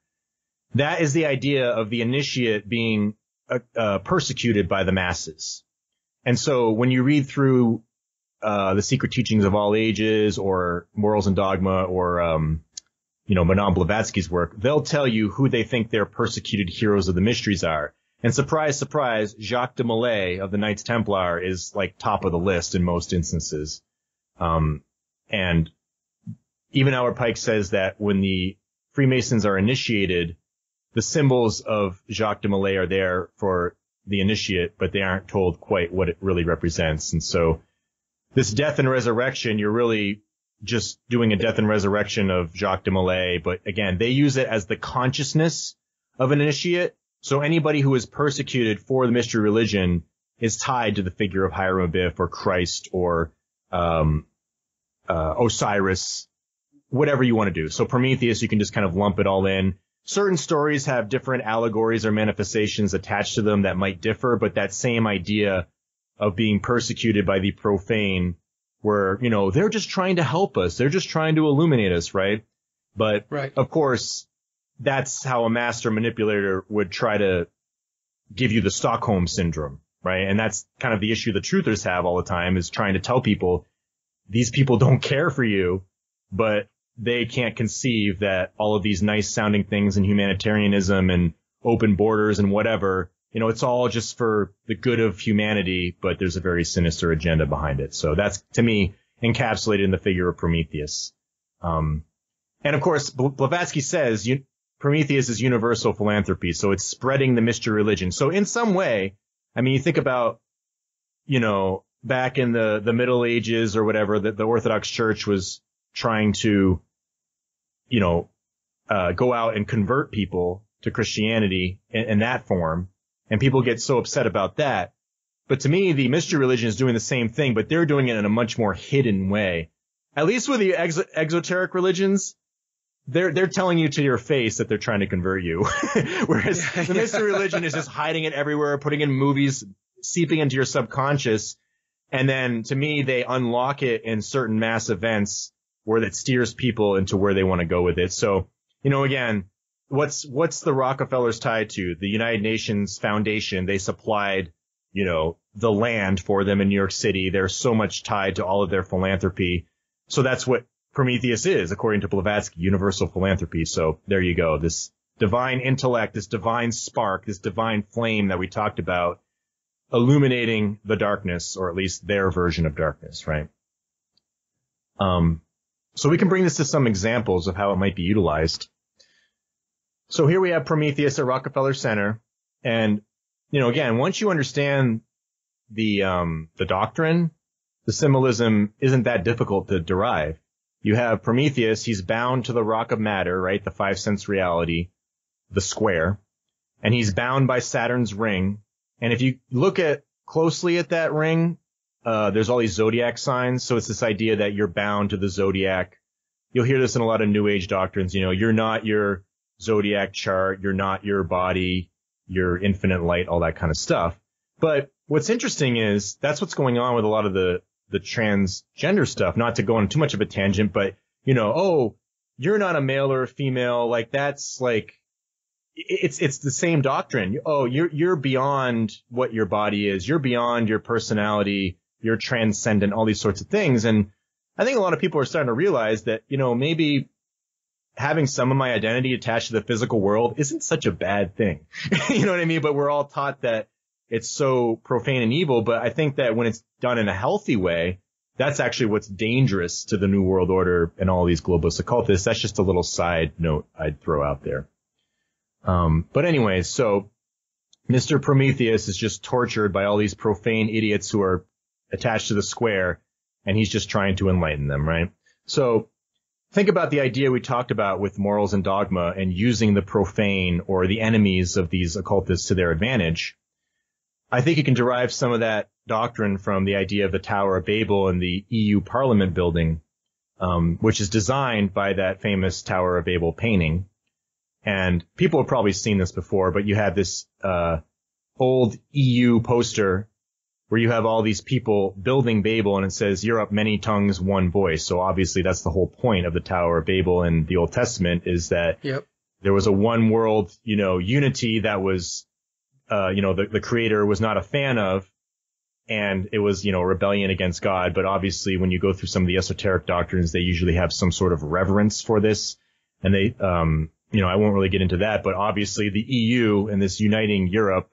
That is the idea of the initiate being persecuted by the masses. And so when you read through the Secret Teachings of All Ages or Morals and Dogma or, Madame Blavatsky's work, they'll tell you who they think their persecuted heroes of the mysteries are. And surprise, surprise, Jacques de Molay of the Knights Templar is like top of the list in most instances. And even Howard Pike says that when the Freemasons are initiated, the symbols of Jacques de Molay are there for the initiate, but they aren't told quite what it really represents. And so this death and resurrection, you're really just doing a death and resurrection of Jacques de Molay. But again, they use it as the consciousness of an initiate. So anybody who is persecuted for the mystery religion is tied to the figure of Hiram Abiff or Christ or Osiris, whatever you want to do. So Prometheus, you can just kind of lump it all in. Certain stories have different allegories or manifestations attached to them that might differ, but that same idea of being persecuted by the profane where, they're just trying to help us. They're just trying to illuminate us, right? But of course, that's how a master manipulator would try to give you the Stockholm syndrome, right? And that's kind of the issue the truthers have all the time, is trying to tell people these people don't care for you, but they can't conceive that all of these nice sounding things in humanitarianism and open borders and whatever, you know, it's all just for the good of humanity, but there's a very sinister agenda behind it. So that's, to me, encapsulated in the figure of Prometheus. And of course, Blavatsky says Prometheus is universal philanthropy, so it's spreading the mystery religion. So in some way, I mean, you think about, you know, back in the Middle Ages or whatever, the Orthodox Church was trying to, you know, go out and convert people to Christianity in that form. And people get so upset about that. But to me, the mystery religion is doing the same thing, but they're doing it in a much more hidden way. At least with the exoteric religions, they're telling you to your face that they're trying to convert you. Whereas the mystery religion is just hiding it everywhere, putting in movies, seeping into your subconscious. And then to me, they unlock it in certain mass events where that steers people into where they want to go with it. So, you know, again, what's the Rockefellers tied to? The United Nations Foundation. They supplied, you know, the land for them in New York City. They're so much tied to all of their philanthropy. So that's what Prometheus is, according to Blavatsky, universal philanthropy. So there you go. This divine intellect, this divine spark, this divine flame that we talked about, illuminating the darkness, or at least their version of darkness, right? So we can bring this to some examples of how it might be utilized. So here we have Prometheus at Rockefeller Center. And, you know, again, once you understand the doctrine, the symbolism isn't that difficult to derive. You have Prometheus, he's bound to the rock of matter, right? The 5 sense reality, the square. And he's bound by Saturn's ring. And if you look closely at that ring, there's all these zodiac signs. So it's this idea that you're bound to the zodiac. You'll hear this in a lot of New Age doctrines. You know, you're not your zodiac chart, you're not your body, you're infinite light, all that kind of stuff. But what's interesting is that's what's going on with a lot of the transgender stuff. Not to go on too much of a tangent, but, you know, oh, you're not a male or a female. Like, that's like, it's the same doctrine. Oh, you're beyond what your body is. You're beyond your personality. You're transcendent, all these sorts of things. And I think a lot of people are starting to realize that, you know, maybe having some of my identity attached to the physical world isn't such a bad thing. You know what I mean? But we're all taught that it's so profane and evil. But I think that when it's done in a healthy way, that's actually what's dangerous to the New World Order and all these globalist occultists. That's just a little side note I'd throw out there. But anyways, so Mr. Prometheus is just tortured by all these profane idiots who are attached to the square, and he's just trying to enlighten them, right? So think about the idea we talked about with morals and dogma and using the profane or the enemies of these occultists to their advantage. I think you can derive some of that doctrine from the idea of the Tower of Babel and the EU Parliament building, which is designed by that famous Tower of Babel painting. And people have probably seen this before, but you have this old EU poster where you have all these people building Babel, and it says, Europe, many tongues, one voice. So obviously that's the whole point of the Tower of Babel in the Old Testament, is that there was a one world, you know, unity that was, you know, the creator was not a fan of, and it was, you know, rebellion against God. But obviously when you go through some of the esoteric doctrines, they usually have some sort of reverence for this. And they, you know, I won't really get into that, but obviously the EU and this uniting Europe,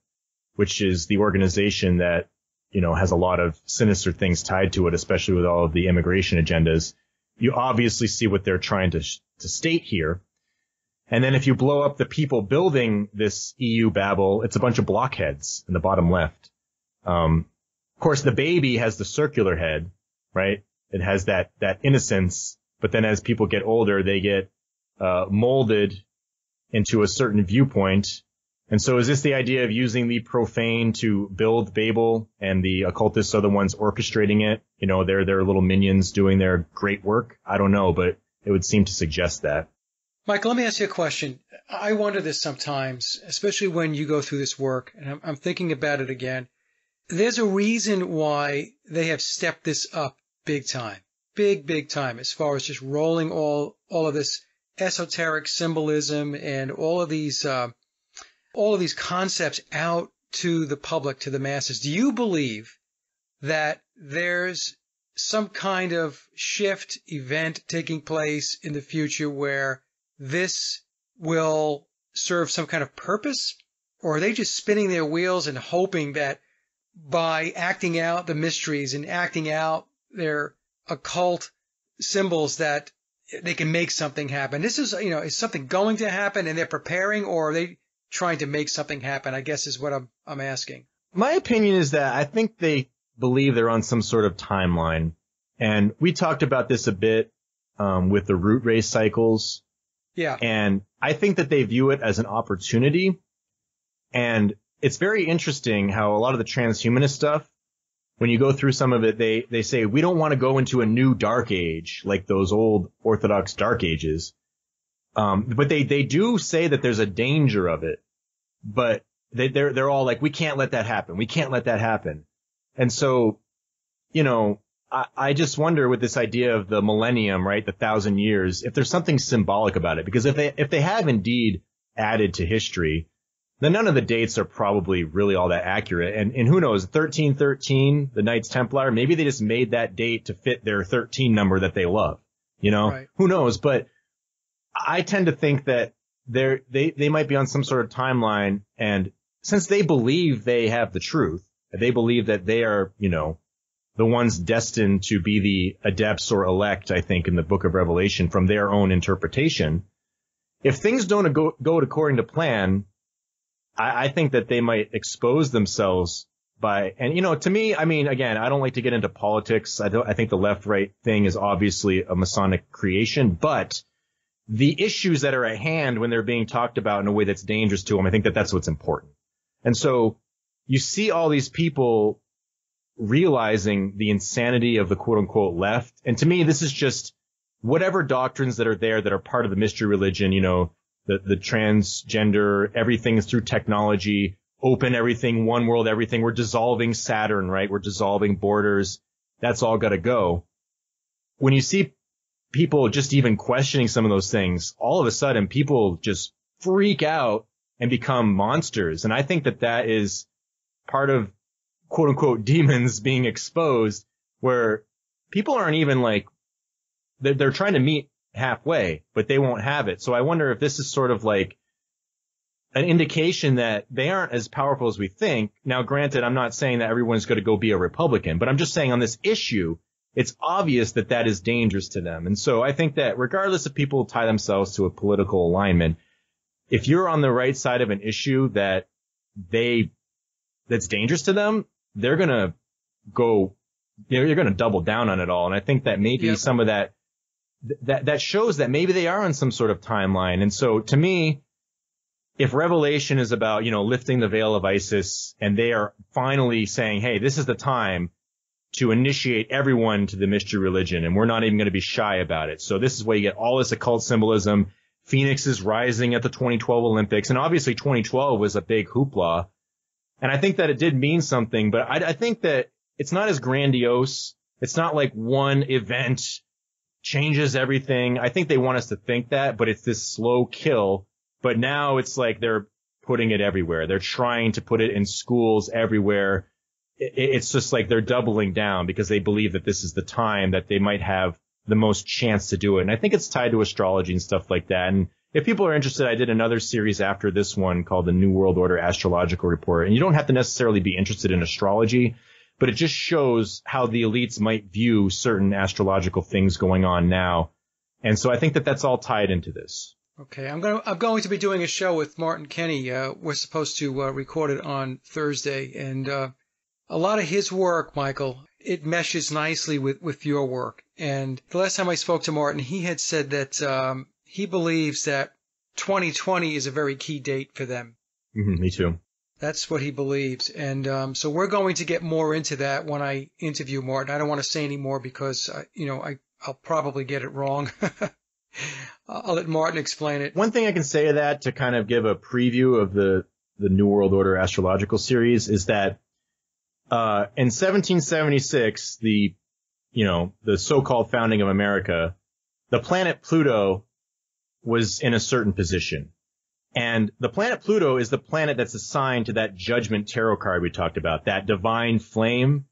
which is the organization that, you know, has a lot of sinister things tied to it, especially with all of the immigration agendas. You obviously see what they're trying to state here. And then if you blow up the people building this EU Babel, it's a bunch of blockheads in the bottom left. Of course, the baby has the circular head, right? It has that innocence. But then as people get older, they get molded into a certain viewpoint. And so is this the idea of using the profane to build Babel, and the occultists are the ones orchestrating it? You know, they're their little minions doing their great work. I don't know, but it would seem to suggest that. Michael, let me ask you a question. I wonder this sometimes, especially when you go through this work, and I'm thinking about it again. There's a reason why they have stepped this up big time, big time, as far as just rolling all of this esoteric symbolism and all of these concepts out to the public, to the masses, do you believe that there's some kind of shift event taking place in the future where this will serve some kind of purpose? Or are they just spinning their wheels and hoping that by acting out the mysteries and acting out their occult symbols that they can make something happen? This is, is something going to happen and they're preparing, or are they trying to make something happen, I guess is what I'm asking. My opinion is that I think they believe they're on some sort of timeline. And we talked about this a bit with the root race cycles. Yeah. And I think that they view it as an opportunity. And it's very interesting how a lot of the transhumanist stuff, when you go through some of it, they say, we don't want to go into a new dark age like those old Orthodox dark ages. But they do say that there's a danger of it. But they're all like, we can't let that happen. We can't let that happen. And so, I just wonder with this idea of the millennium, right, the 1,000 years, if there's something symbolic about it. Because if they have indeed added to history, then none of the dates are probably really all that accurate. And who knows, 1313, the Knights Templar, maybe they just made that date to fit their 13 number that they love. Right. Who knows? But I tend to think that they might be on some sort of timeline. And since they believe they have the truth, they believe that they are, the ones destined to be the adepts or elect, I think, in the book of Revelation from their own interpretation. If things don't go according to plan, I think that they might expose themselves to me, I mean, again, I don't like to get into politics. I think the left-right thing is obviously a Masonic creation, but the issues that are at hand when they're being talked about in a way that's dangerous to them, I think that that's what's important. And so you see all these people realizing the insanity of the quote-unquote left. And to me, this is just whatever doctrines that are there that are part of the mystery religion, the transgender, everything is through technology, open everything, one world, everything. We're dissolving Saturn, right? We're dissolving borders. That's all got to go. When you see people just even questioning some of those things, all of a sudden people just freak out and become monsters. And I think that is part of quote unquote demons being exposed, where people aren't even like, they're trying to meet halfway, but they won't have it. So I wonder if this is sort of like an indication that they aren't as powerful as we think. Now, granted, I'm not saying that everyone's going to go be a Republican, but I'm just saying on this issue, it's obvious that is dangerous to them. And so I think that regardless if people tie themselves to a political alignment, if you're on the right side of an issue that's dangerous to them, they're going to go, you're going to double down on it all. And I think that maybe some of that shows that maybe they are on some sort of timeline. And so to me, if Revelation is about, lifting the veil of Isis, and they are finally saying, hey, this is the time to initiate everyone to the mystery religion, and we're not even going to be shy about it. So this is where you get all this occult symbolism. Phoenix is rising at the 2012 Olympics, and obviously 2012 was a big hoopla. And I think that it did mean something, but I think that it's not as grandiose. It's not like one event changes everything. I think they want us to think that, but it's this slow kill. But now it's like they're putting it everywhere. They're trying to put it in schools everywhere. It's just like they're doubling down because they believe that this is the time that they might have the most chance to do it. And I think it's tied to astrology and stuff like that. And if people are interested, I did another series after this one called the New World Order Astrological Report. And you don't have to necessarily be interested in astrology, but it just shows how the elites might view certain astrological things going on now. And so I think that that's all tied into this. Okay, I'm going to be doing a show with Martin Kenny. We're supposed to record it on Thursday, and a lot of his work, Michael, it meshes nicely with your work. And the last time I spoke to Martin, he had said that he believes that 2020 is a very key date for them. Mm-hmm, me too. That's what he believes. And so we're going to get more into that when I interview Martin. I don't want to say any more because, I'll probably get it wrong. I'll let Martin explain it. One thing I can say to that, to kind of give a preview of the New World Order Astrological Series, is that in 1776, the so-called founding of America, the planet Pluto was in a certain position. And the planet Pluto is the planet that's assigned to that judgment tarot card we talked about, that divine flame.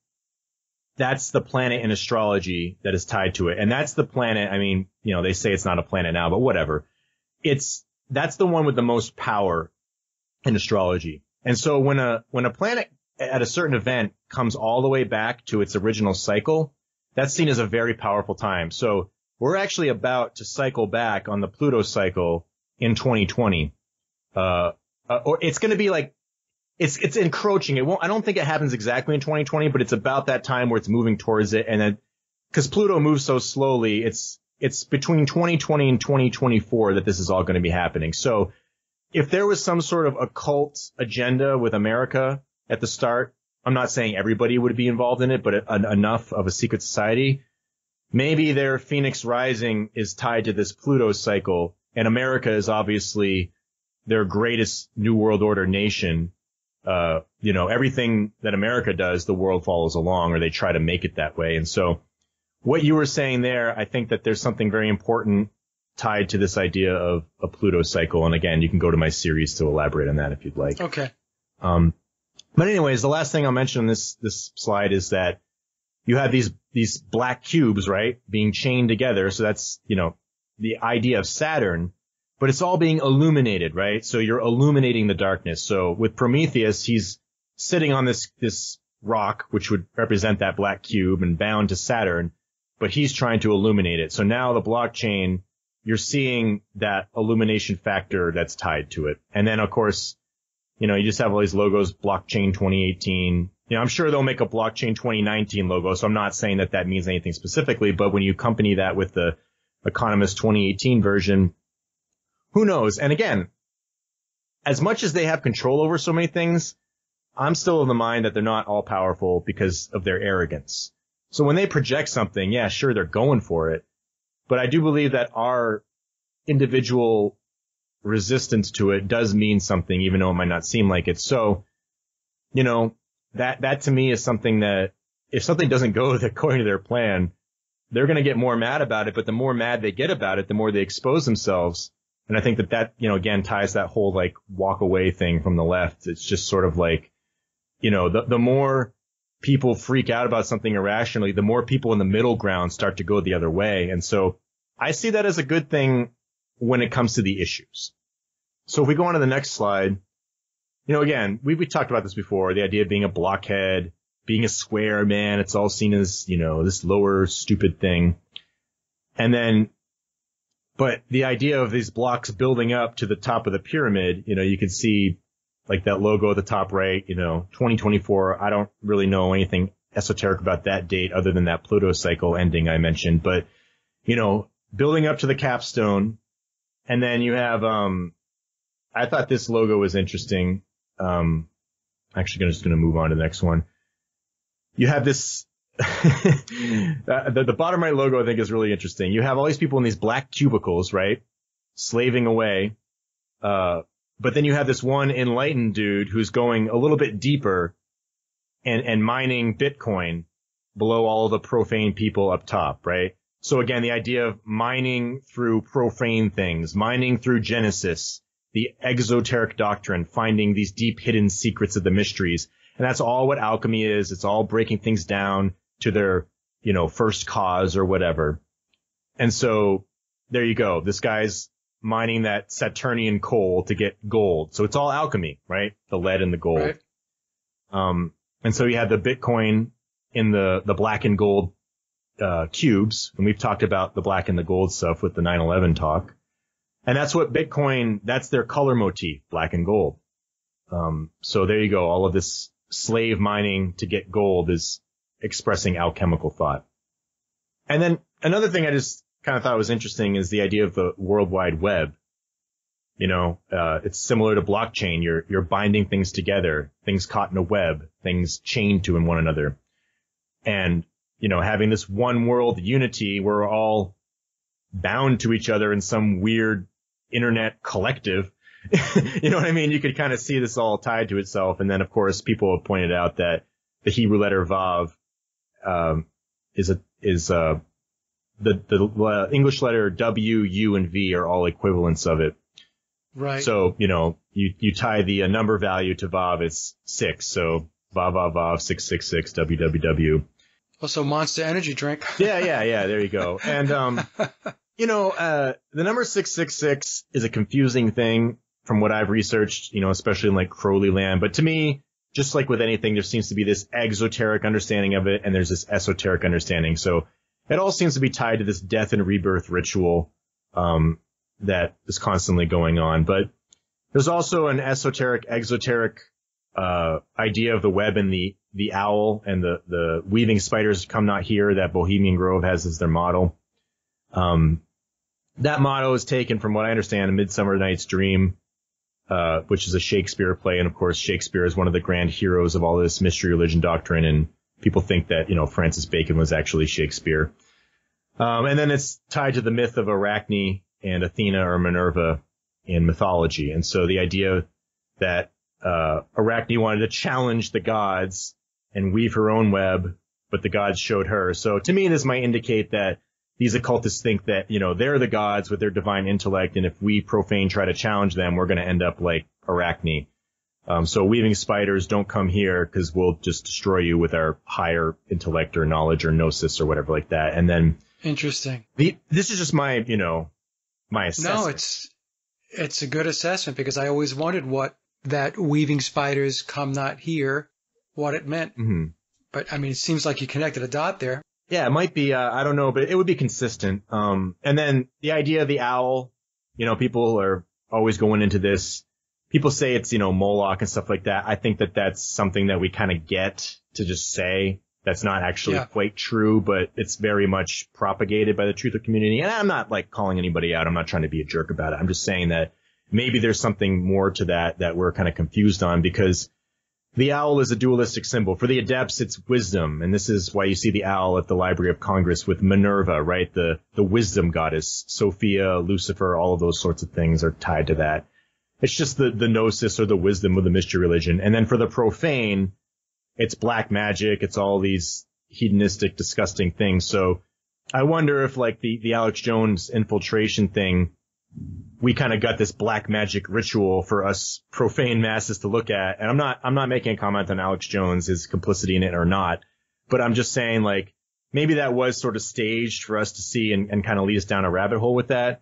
That's the planet in astrology that is tied to it. And that's the planet, I mean, you know, they say it's not a planet now, but whatever. That's the one with the most power in astrology. And so when a planet at a certain event comes all the way back to its original cycle, that's seen as a very powerful time. So we're actually about to cycle back on the Pluto cycle in 2020. Or it's going to be like, it's encroaching. I don't think it happens exactly in 2020, but it's about that time where it's moving towards it. And then, cause Pluto moves so slowly, it's between 2020 and 2024 that this is all going to be happening. So if there was some sort of occult agenda with America at the start, I'm not saying everybody would be involved in it, but enough of a secret society, maybe their Phoenix Rising is tied to this Pluto cycle, and America is obviously their greatest New World Order nation. You know, everything that America does, the world follows along, or they try to make it that way. And so what you were saying there, I think that there's something very important tied to this idea of a Pluto cycle. And again, you can go to my series to elaborate on that if you'd like. Okay. But anyways, the last thing I'll mention on this slide is that you have these black cubes, right, being chained together. So that's, you know, the idea of Saturn, but it's all being illuminated, right? So you're illuminating the darkness. So with Prometheus, he's sitting on this rock, which would represent that black cube, and bound to Saturn, but he's trying to illuminate it. So now the blockchain, you're seeing that illumination factor that's tied to it. And then, of course, you know, you just have all these logos, blockchain 2018. You know, I'm sure they'll make a blockchain 2019 logo, so I'm not saying that means anything specifically, but when you accompany that with the Economist 2018 version, who knows? And again, as much as they have control over so many things, I'm still of the mind that they're not all powerful because of their arrogance. So when they project something, yeah, sure, they're going for it. But I do believe that our individual resistance to it does mean something, even though it might not seem like it. So, you know, that to me is something that if something doesn't go according to their plan, they're going to get more mad about it. But the more mad they get about it, the more they expose themselves. And I think that, you know, again, ties that whole like walk away thing from the left. It's just sort of like, you know, the more people freak out about something irrationally, the more people in the middle ground start to go the other way. And so I see that as a good thing when it comes to the issues. So if we go on to the next slide, you know, again, we talked about this before, the idea of being a blockhead, being a square man, it's all seen as, you know, this lower stupid thing. And then, but the idea of these blocks building up to the top of the pyramid, you know, you can see like that logo at the top right, you know, 2024. I don't really know anything esoteric about that date other than that Pluto cycle ending I mentioned. But, you know, building up to the capstone. And then you have, I thought this logo was interesting. Actually just going to move on to the next one. You have this, the bottom right logo I think is really interesting. You have all these people in these black cubicles, right? Slaving away. But then you have this one enlightened dude who's going a little bit deeper and mining Bitcoin below all the profane people up top, right? So again, the idea of mining through profane things, mining through Genesis, the exoteric doctrine, finding these deep hidden secrets of the mysteries. And that's all what alchemy is. It's all breaking things down to their, you know, first cause or whatever. And so there you go. This guy's mining that Saturnian coal to get gold. So it's all alchemy, right? The lead and the gold. Right. And so you have the Bitcoin in the black and gold cubes, and we've talked about the black and the gold stuff with the 9/11 talk. And that's what Bitcoin, that's their color motif, black and gold. So there you go. All of this slave mining to get gold is expressing alchemical thought. And then another thing I just kind of thought was interesting is the idea of the World Wide Web. You know, it's similar to blockchain. You're binding things together, things caught in a web, things chained to one another. And, you know, having this one world unity, we're all bound to each other in some weird internet collective. You know what I mean? You could kind of see this all tied to itself. And then, of course, people have pointed out that the Hebrew letter Vav, the English letter W, U, and V are all equivalents of it. Right. So, you tie the number value to Vav, it's 6. So Vav, Vav, Vav, 666, www. Also, Monster Energy drink. Yeah. There you go. And, the number 666 is a confusing thing from what I've researched, especially in like Crowley land. But to me, just like with anything, there seems to be this exoteric understanding of it, and there's this esoteric understanding. So it all seems to be tied to this death and rebirth ritual that is constantly going on. But there's also an esoteric, exoteric idea of the web and the owl and the weaving spiders come not here that Bohemian Grove has as their motto. That motto is taken from what I understand, A Midsummer Night's Dream, which is a Shakespeare play. And of course, Shakespeare is one of the grand heroes of all this mystery religion doctrine. And people think that, Francis Bacon was actually Shakespeare. And then it's tied to the myth of Arachne and Athena or Minerva in mythology. And so the idea that Arachne wanted to challenge the gods and weave her own web, but the gods showed her. So to me, this might indicate that these occultists think that, they're the gods with their divine intellect, and if we profane try to challenge them, we're going to end up like Arachne. So weaving spiders, don't come here because we'll just destroy you with our higher intellect or knowledge or gnosis or whatever like that. And then Interesting. This is just my, my assessment. No, it's a good assessment, because I always wondered what that weaving spiders come not here, what it meant. Mm-hmm. But I mean, it seems like you connected a dot there. Yeah, it might be, I don't know, but it would be consistent. And then the idea of the owl, people are always going into this. People say it's, Moloch and stuff like that. I think that that's something that we kind of get to just say. That's not actually quite true, but it's very much propagated by the truther community. And I'm not like calling anybody out. I'm not trying to be a jerk about it. I'm just saying that maybe there's something more to that we're kind of confused on, because the owl is a dualistic symbol. For the adepts, it's wisdom. And this is why you see the owl at the Library of Congress with Minerva, right? The wisdom goddess, Sophia, Lucifer, all of those sorts of things are tied to that. It's just the gnosis or the wisdom of the mystery religion. And then for the profane, it's black magic. It's all these hedonistic, disgusting things. So I wonder if like the Alex Jones infiltration thing, we kind of got this black magic ritual for us profane masses to look at. And I'm not making a comment on Alex Jones, his complicity in it or not, but I'm just saying like maybe that was sort of staged for us to see and kind of lead us down a rabbit hole with that.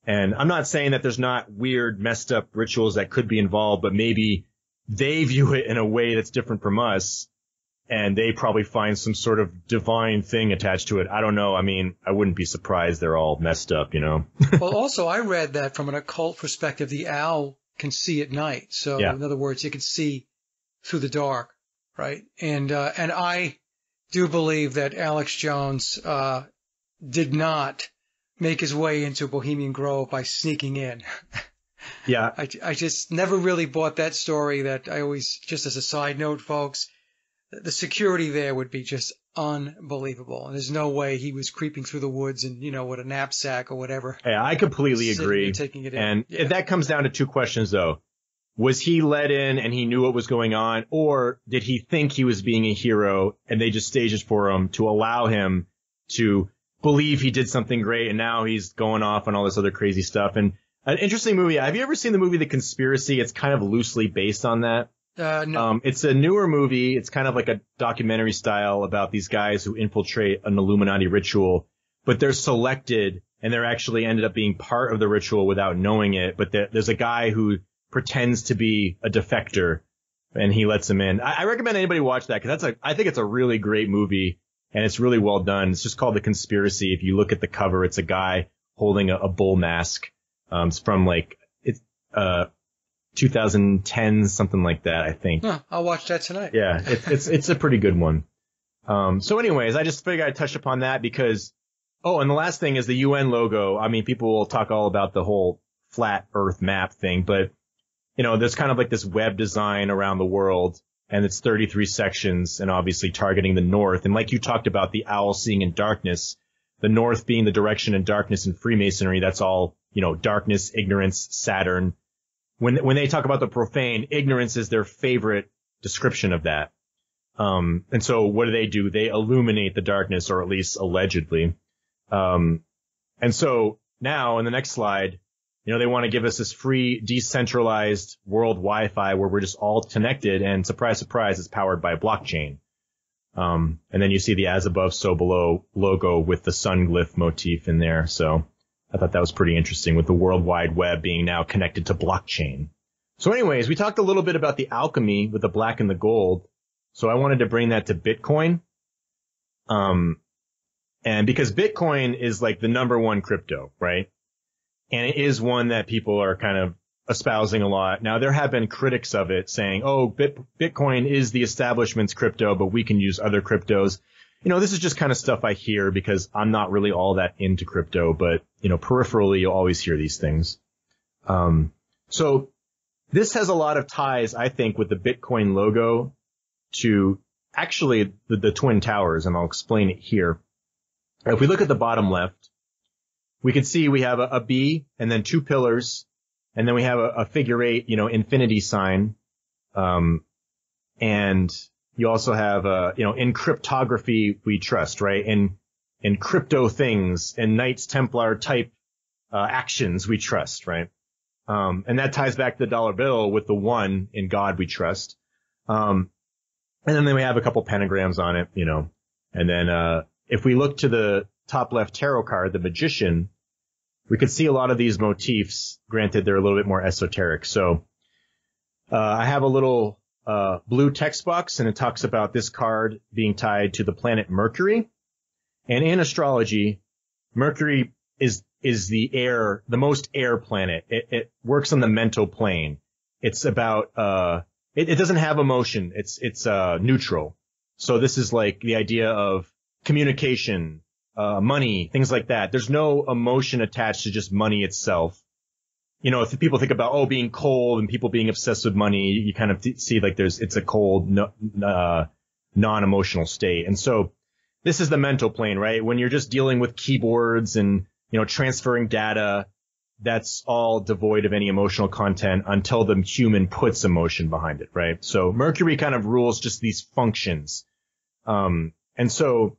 And I'm not saying that there's not weird, messed up rituals that could be involved, but maybe they view it in a way that's different from us, and they probably find some sort of divine thing attached to it. I don't know. I mean, I wouldn't be surprised they're all messed up, Well, also, I read that from an occult perspective, the owl can see at night. So, in other words, it can see through the dark, right? And I do believe that Alex Jones did not make his way into Bohemian Grove by sneaking in. Yeah. I just never really bought that story. That I always, just as a side note, folks, the security there would be just unbelievable. And there's no way he was creeping through the woods and, with a knapsack or whatever. Yeah, I completely agree. Taking it in. And that comes down to two questions, though. Was he let in and he knew what was going on, or did he think he was being a hero and they just staged it for him to allow him to believe he did something great, and now he's going off on all this other crazy stuff? And an interesting movie. Have you ever seen the movie The Conspiracy? It's kind of loosely based on that. No. It's a newer movie. It's kind of like a documentary style about these guys who infiltrate an Illuminati ritual, but they're selected and they're actually ended up being part of the ritual without knowing it. But there's a guy who pretends to be a defector and he lets him in. I recommend anybody watch that, because I think it's a really great movie and it's really well done. It's just called The Conspiracy. If you look at the cover, it's a guy holding a bull mask. It's from 2010, something like that, I think. Huh, I'll watch that tonight. Yeah, it's a pretty good one. So anyways, I just figured I'd touch upon that because, and the last thing is the UN logo. I mean, people will talk all about the whole flat Earth map thing, but, there's kind of like this web design around the world, and it's 33 sections, and obviously targeting the north. And like you talked about, the owl seeing in darkness, the north being the direction in darkness in Freemasonry, that's all, darkness, ignorance, Saturn. When they talk about the profane, ignorance is their favorite description of that. And so what do? They illuminate the darkness, or at least allegedly. And so now in the next slide, They want to give us this free, decentralized world Wi-Fi where we're just all connected, and surprise, surprise, it's powered by blockchain. And then you see the as above, so below logo with the sun glyph motif in there. So I thought that was pretty interesting with the World Wide Web being now connected to blockchain. So anyways, we talked a little bit about the alchemy with the black and the gold. So I wanted to bring that to Bitcoin. And because Bitcoin is like the number one crypto, right? And it is one that people are kind of espousing a lot. Now, there have been critics of it saying, oh, Bitcoin is the establishment's crypto, but we can use other cryptos. This is just kind of stuff I hear because I'm not really all that into crypto, but, peripherally, you'll always hear these things. So this has a lot of ties, I think, with the Bitcoin logo to actually the Twin Towers, and I'll explain it here. If we look at the bottom left, we can see we have a B and then two pillars, and then we have a figure eight, infinity sign. And you also have, in cryptography, we trust, right? In crypto things and Knights Templar type, actions, we trust, right? And that ties back to the dollar bill with the one in God we trust. And then we have a couple pentagrams on it, and then, if we look to the top left tarot card, the Magician, we could see a lot of these motifs. Granted, they're a little bit more esoteric. So, I have a little, blue text box, and it talks about this card being tied to the planet Mercury. And in astrology, Mercury is the most air planet. It works on the mental plane. It's about, it doesn't have emotion. It's neutral. So this is like the idea of communication, money, things like that. There's no emotion attached to just money itself. If people think about, being cold and people being obsessed with money, you kind of see like it's a cold, non-emotional state. And so this is the mental plane, right? When you're just dealing with keyboards and, transferring data, that's all devoid of any emotional content until the human puts emotion behind it, right? So Mercury kind of rules just these functions. And so,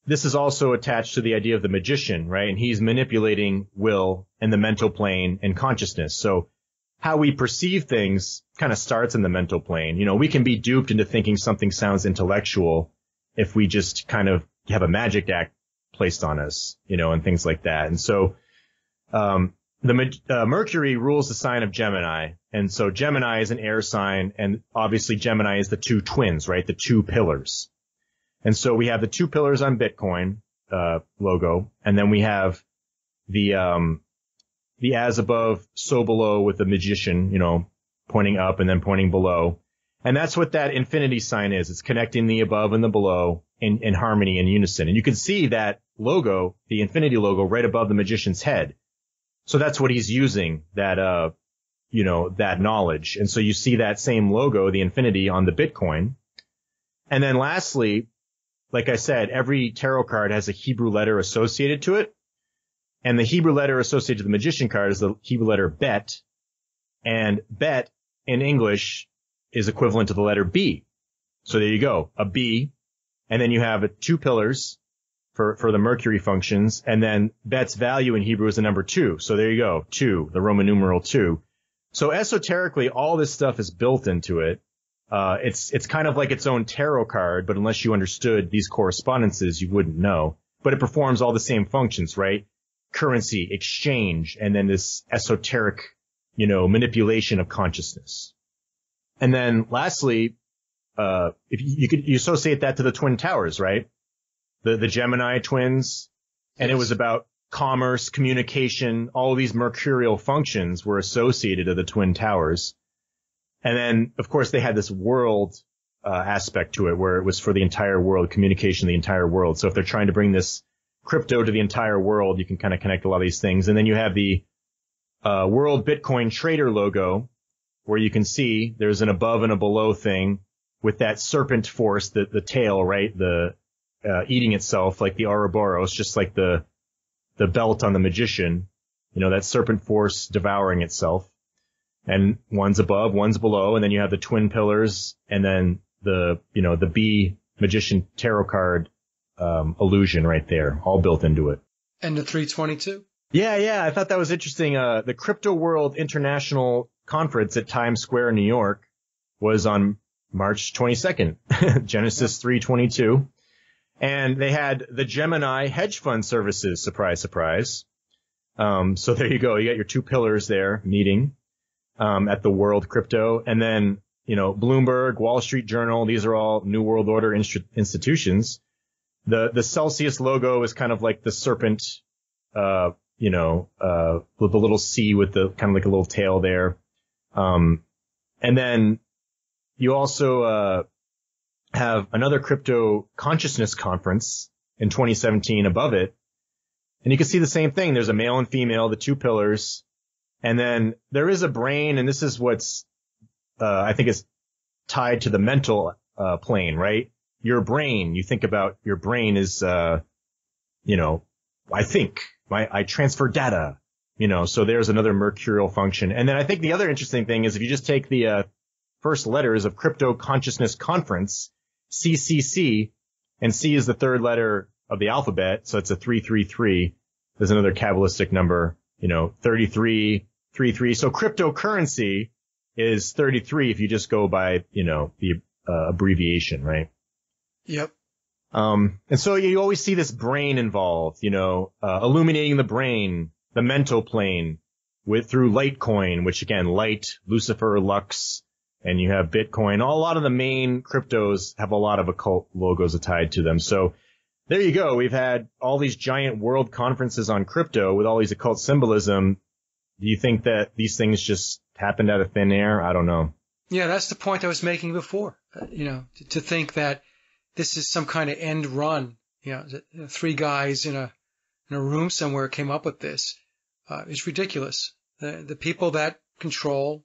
this is also attached to the idea of the magician, right? And he's manipulating will and the mental plane and consciousness. So how we perceive things kind of starts in the mental plane. We can be duped into thinking something sounds intellectual if we just kind of have a magic act placed on us, and things like that. And so, Mercury rules the sign of Gemini. And so Gemini is an air sign, and obviously Gemini is the two twins, right? The two pillars. And so we have the two pillars on Bitcoin, logo, and then we have the as above, so below with the magician, pointing up and then pointing below. And that's what that infinity sign is. It's connecting the above and the below in harmony and unison. And you can see that logo, the infinity logo, right above the magician's head. So that's what he's using, that knowledge. And so you see that same logo, the infinity, on the Bitcoin. And then lastly, like I said, every tarot card has a Hebrew letter associated to it. And the Hebrew letter associated to the magician card is the Hebrew letter Bet. And Bet in English is equivalent to the letter B. So there you go, a B. And then you have two pillars for the Mercury functions. And then Bet's value in Hebrew is the number 2. So there you go, 2, the Roman numeral 2. So esoterically, all this stuff is built into it. It's kind of like its own tarot card, but unless you understood these correspondences, you wouldn't know. But it performs all the same functions, right? Currency, exchange, and then this esoteric, manipulation of consciousness. And then lastly, if you associate that to the Twin Towers, right? The Gemini twins, and it was about commerce, communication, all of these mercurial functions were associated to the Twin Towers. And then, of course, they had this world aspect to it where it was for the entire world, communication, the entire world. So if they're trying to bring this crypto to the entire world, you can kind of connect a lot of these things. And then you have the World Bitcoin Trader logo, where you can see there's an above and a below thing with that serpent force, the tail, right? The eating itself like the Ouroboros, just like the belt on the magician, that serpent force devouring itself. And one's above, one's below, and then you have the twin pillars, and then the B magician tarot card illusion right there, all built into it. And the 322? Yeah. I thought that was interesting. The Crypto World International Conference at Times Square in New York was on March 22nd, Genesis 3:22. And they had the Gemini hedge fund services. Surprise, surprise. So there you go. You got your two pillars there meeting, at the World Crypto. And then, Bloomberg, Wall Street Journal, these are all New World Order institutions. The Celsius logo is kind of like the serpent, with the little C with the kind of like a little tail there. And then you also, have another crypto consciousness conference in 2017 above it. And you can see the same thing. There's a male and female, the two pillars. And then there is a brain, and this is what's, I think is tied to the mental, plane, right? Your brain, you think about your brain is, I think, I transfer data, so there's another mercurial function. And then I think the other interesting thing is if you just take the, first letters of Crypto Consciousness Conference, CCC, and C is the third letter of the alphabet, so it's a 333. There's another Kabbalistic number, 33. So cryptocurrency is 33 if you just go by, the abbreviation, right? Yep. And so you always see this brain involved, illuminating the brain, the mental plane through Litecoin, which again, Light, Lucifer, Lux, and you have Bitcoin. A lot of the main cryptos have a lot of occult logos tied to them. So there you go. We've had all these giant world conferences on crypto with all these occult symbolism. Do you think that these things just happened out of thin air? I don't know. Yeah, that's the point I was making before. To think that this is some kind of end run. Three guys in a room somewhere came up with this. It's ridiculous. The people that control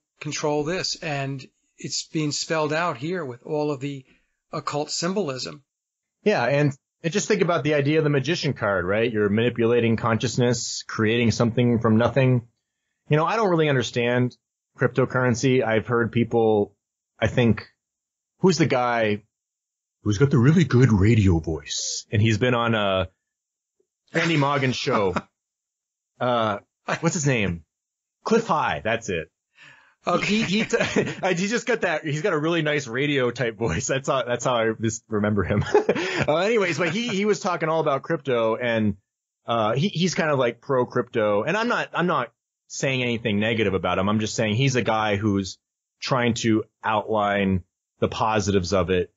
this, and it's being spelled out here with all of the occult symbolism. Yeah, and just think about the idea of the magician card, right? You're manipulating consciousness, creating something from nothing. I don't really understand cryptocurrency. I've heard people, I think, who's the guy who's got the really good radio voice? And he's been on Andy Moggin's show. What's his name? Cliff High, that's it. Okay. He just got that. He's got a really nice radio type voice. That's how I just remember him. Anyways, but he was talking all about crypto, and he's kind of like pro crypto. And I'm not saying anything negative about him. I'm just saying he's a guy who's trying to outline the positives of it.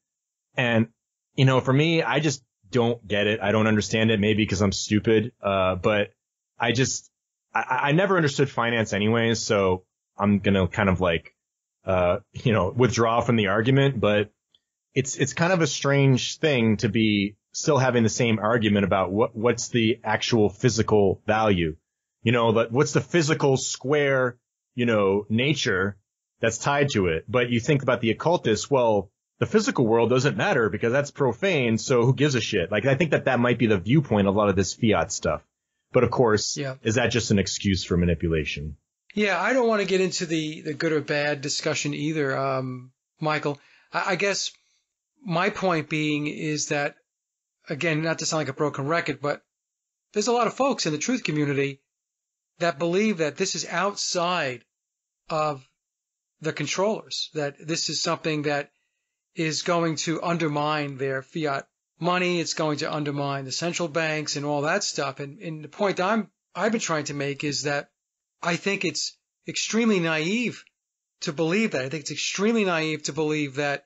And for me, I just don't get it. I don't understand it. Maybe because I'm stupid. But I never understood finance anyways. So I'm going to kind of withdraw from the argument, but it's kind of a strange thing to be still having the same argument about what's the actual physical value, what's the physical square, nature that's tied to it. But you think about the occultists, well, the physical world doesn't matter because that's profane. So who gives a shit? I think that might be the viewpoint of a lot of this fiat stuff. But of course, Is that just an excuse for manipulation? Yeah, I don't want to get into the good or bad discussion either, Michael. I guess my point being is that, again, not to sound like a broken record, but there's a lot of folks in the truth community that believe that this is outside of the controllers, that this is something that is going to undermine their fiat money, it's going to undermine the central banks and all that stuff. And the point I've been trying to make is that I think it's extremely naive to believe that. I think it's extremely naive to believe that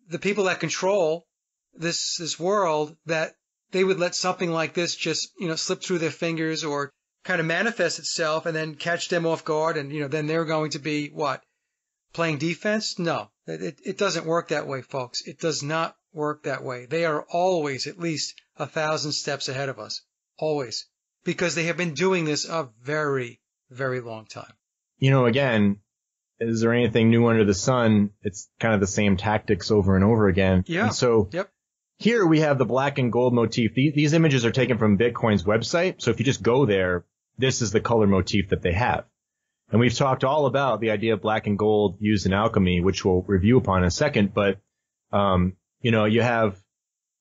the people that control this world, that they would let something like this just, slip through their fingers or kind of manifest itself and then catch them off guard. And, then they're going to be what? Playing defense? No, it doesn't work that way, folks. It does not work that way. They are always at least 1,000 steps ahead of us. Always. Because they have been doing this a very, very long time. Again, is there anything new under the sun? It's kind of the same tactics over and over again. Yeah. And so Here we have the black and gold motif. These images are taken from Bitcoin's website. So if you just go there, this is the color motif that they have. And we've talked all about the idea of black and gold used in alchemy, which we'll review upon in a second. But, you have,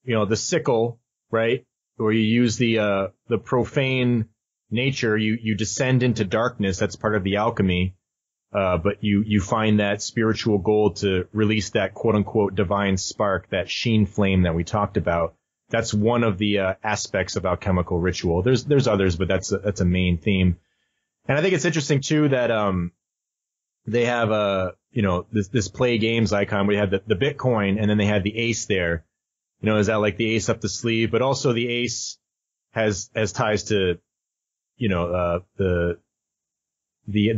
the sickle, right? Where you use the profane, nature. You descend into darkness. That's part of the alchemy. But you find that spiritual goal to release that quote unquote divine spark, that sheen flame that we talked about. That's one of the aspects of alchemical ritual. There's others, but that's a main theme. And I think it's interesting too that they have this play games icon where you have the Bitcoin, and then they had the ace there. Is that like the ace up the sleeve? But also the ace has ties to the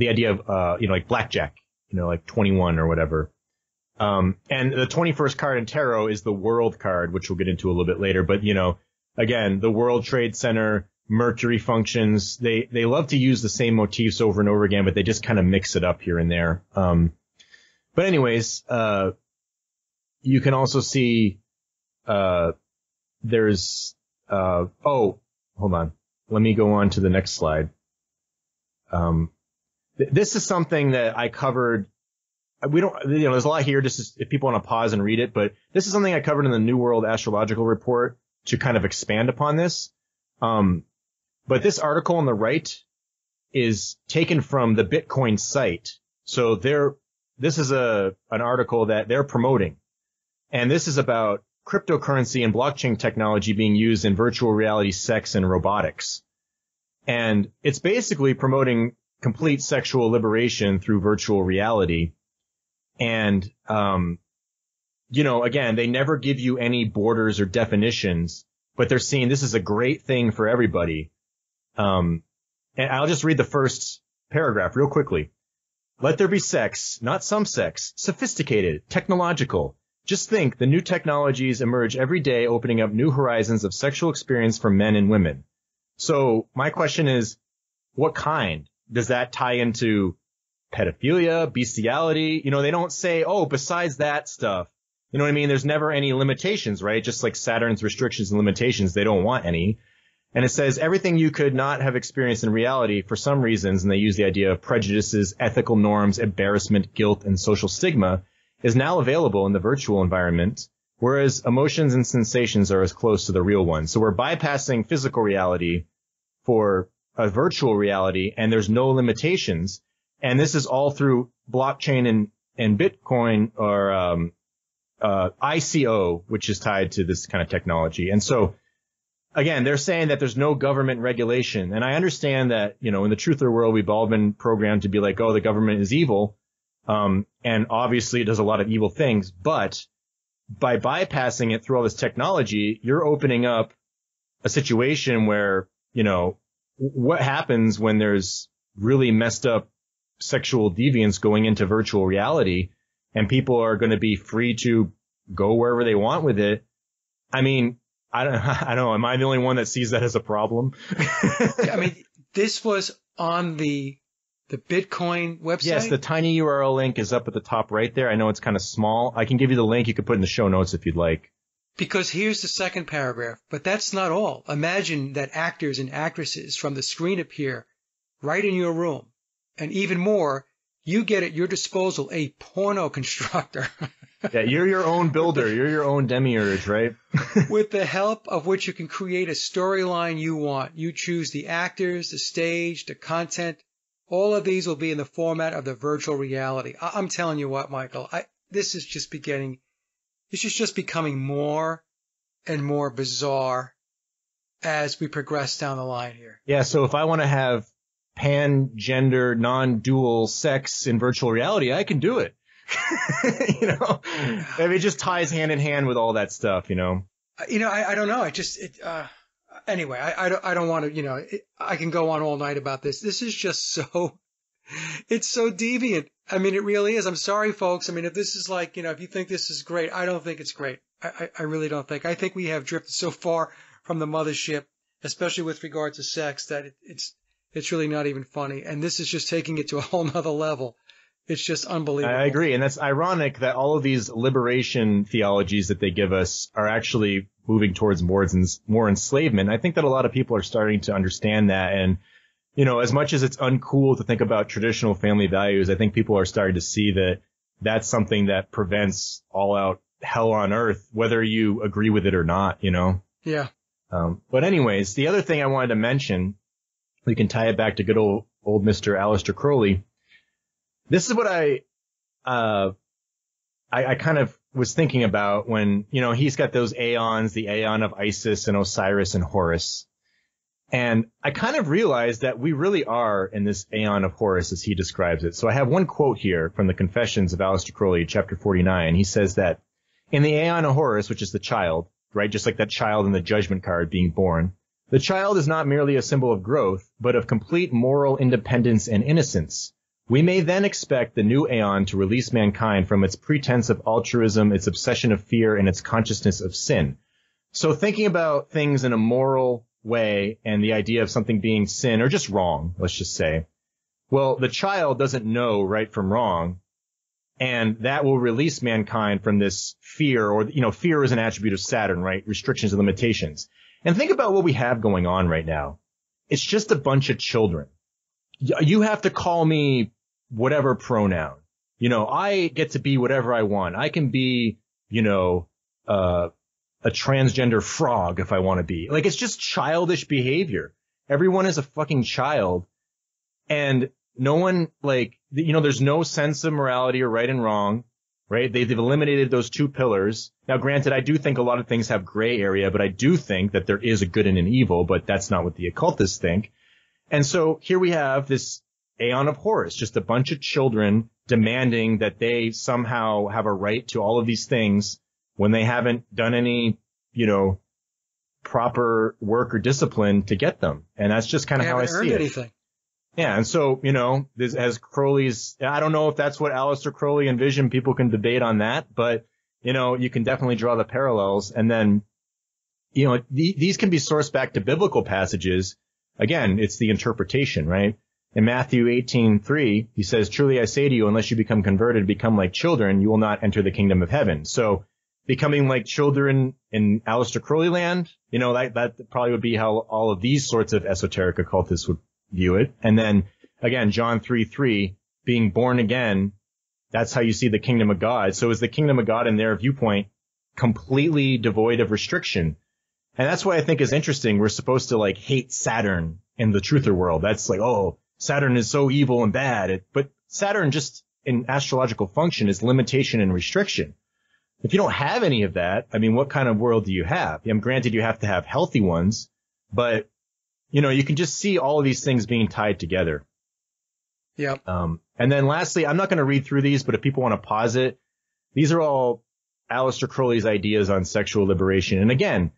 idea of like blackjack, like 21 or whatever. And the 21st card in tarot is the world card, which we'll get into a little bit later. But, again, the World Trade Center, Mercury functions, they love to use the same motifs over and over again, but they just kind of mix it up here and there. But anyways, you can also see, there's, hold on. Let me go on to the next slide. This is something that I covered. We don't, there's a lot here. Just if people want to pause and read it, but this is something I covered in the New World Astrological Report to kind of expand upon this. But this article on the right is taken from the Bitcoin site. So this is an article that they're promoting. And this is about cryptocurrency and blockchain technology being used in virtual reality, sex, and robotics. And it's basically promoting complete sexual liberation through virtual reality. And, again, they never give you any borders or definitions, but they're saying this is a great thing for everybody. And I'll just read the first paragraph real quickly. Let there be sex, not some sex, sophisticated, technological. Just think, the new technologies emerge every day, opening up new horizons of sexual experience for men and women. So my question is, what kind? Does that tie into pedophilia, bestiality? They don't say, besides that stuff. You know what I mean? There's never any limitations, right? Just like Saturn's restrictions and limitations, they don't want any. And it says everything you could not have experienced in reality for some reasons, and they use the idea of prejudices, ethical norms, embarrassment, guilt, and social stigma, is now available in the virtual environment, whereas emotions and sensations are as close to the real ones. So we're bypassing physical reality for a virtual reality, and there's no limitations. And this is all through blockchain and Bitcoin, or ICO, which is tied to this kind of technology. And so, again, they're saying that there's no government regulation. And I understand that, in the truther world, we've all been programmed to be like, the government is evil. And obviously it does a lot of evil things. But by bypassing it through all this technology, you're opening up a situation where, what happens when there's really messed up sexual deviance going into virtual reality, and people are going to be free to go wherever they want with it. I mean, I don't know. Am I the only one that sees that as a problem? I mean, this was on the Bitcoin website? Yes, the tiny URL link is up at the top right there. I know it's kind of small. I can give you the link. You can put in the show notes if you'd like. Because here's the second paragraph. But that's not all. Imagine that actors and actresses from the screen appear right in your room. And even more, you get at your disposal a porno constructor. Yeah, you're your own builder. You're your own demiurge, right? With the help of which you can create a storyline you want. You choose the actors, the stage, the content. All of these will be in the format of the virtual reality. I'm telling you what, Michael, this is just becoming more and more bizarre as we progress down the line here. Yeah, so if I want to have pan-gender, non-dual sex in virtual reality, I can do it. It just ties hand in hand with all that stuff, I don't know. Anyway, I don't want to, I can go on all night about this. This is just it's so deviant. I mean, it really is. I'm sorry, folks. I mean, if this is like, if you think this is great, I don't think it's great. I really don't think. I think we have drifted so far from the mothership, especially with regard to sex, that it's really not even funny. And this is just taking it to a whole nother level. It's just unbelievable. I agree. And that's ironic that all of these liberation theologies that they give us are actually moving towards more enslavement. I think that a lot of people are starting to understand that. And, as much as it's uncool to think about traditional family values, I think people are starting to see that that's something that prevents all out hell on earth, whether you agree with it or not, Yeah. But anyways, the other thing I wanted to mention we can tie it back to good old Mr. Aleister Crowley. This is what I kind of was thinking about when, he's got those Aeons, the Aeon of Isis and Osiris and Horus. And I kind of realized that we really are in this Aeon of Horus as he describes it. So I have one quote here from the Confessions of Aleister Crowley, chapter 49. He says that in the Aeon of Horus, which is the child, right, just like that child in the judgment card being born, the child is not merely a symbol of growth, but of complete moral independence and innocence. We may then expect the new Aeon to release mankind from its pretense of altruism, its obsession of fear, and its consciousness of sin. So thinking about things in a moral way and the idea of something being sin or just wrong, let's just say, well, the child doesn't know right from wrong, and that will release mankind from this fear, or, fear is an attribute of Saturn, right? Restrictions and limitations. And think about what we have going on right now. It's just a bunch of children. You have to call me whatever pronoun. I get to be whatever I want. I can be, a transgender frog if I want to be. Like, it's just childish behavior. Everyone is a fucking child. And no one, there's no sense of morality or right and wrong, right? They've eliminated those two pillars. Now, granted, I do think a lot of things have gray area, but I do think that there is a good and an evil, but that's not what the occultists think. And so here we have this Aeon of Horus, just a bunch of children demanding that they somehow have a right to all of these things when they haven't done any, proper work or discipline to get them. And that's just kind of how I see it. Anything. Yeah. And so, this as Crowley's, I don't know if that's what Aleister Crowley envisioned. People can debate on that, but, you can definitely draw the parallels. And then, these can be sourced back to biblical passages. Again, it's the interpretation, right? In Matthew 18:3, he says, "Truly I say to you, unless you become converted, become like children, you will not enter the kingdom of heaven." So becoming like children in Aleister Crowley land, that probably would be how all of these sorts of esoteric occultists would view it. And then again, John 3:3, being born again, that's how you see the kingdom of God. So is the kingdom of God in their viewpoint completely devoid of restriction? And that's why I think is interesting. We're supposed to hate Saturn in the truther world. That's like, oh, Saturn is so evil and bad. But Saturn just in astrological function is limitation and restriction. If you don't have any of that, I mean, what kind of world do you have? Granted, you have to have healthy ones, but, you can just see all of these things being tied together. Yep. And then lastly, I'm not going to read through these, but if people want to pause it, these are all Aleister Crowley's ideas on sexual liberation. And again,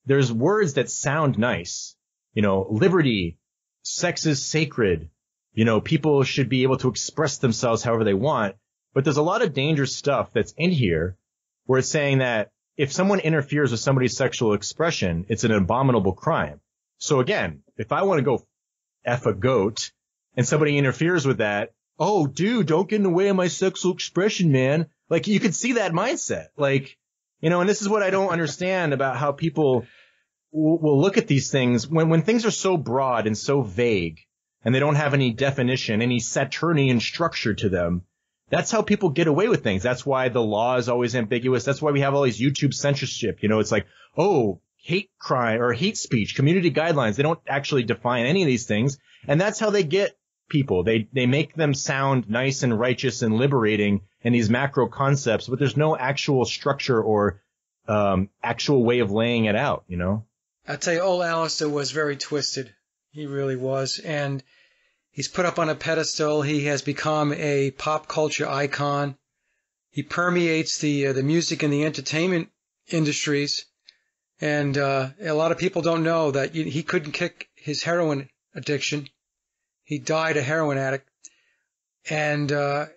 there's words that sound nice, liberty, sex is sacred, people should be able to express themselves however they want. But there's a lot of dangerous stuff that's in here where it's saying that if someone interferes with somebody's sexual expression, it's an abominable crime. So again, if I want to go F a goat and somebody interferes with that, oh, dude, don't get in the way of my sexual expression, man. You could see that mindset. And this is what I don't understand about how people will look at these things when things are so broad and so vague and they don't have any definition, any Saturnian structure to them. That's how people get away with things. That's why the law is always ambiguous. That's why we have all these YouTube censorship. It's like, oh, hate crime or hate speech, community guidelines. They don't actually define any of these things. And that's how they get people. They make them sound nice and righteous and liberating in these macro concepts, but there's no actual structure or actual way of laying it out, I tell you, old Aleister was very twisted. He really was. And he's put up on a pedestal. He has become a pop culture icon. He permeates the music and the entertainment industries. And a lot of people don't know that he couldn't kick his heroin addiction. He died a heroin addict. And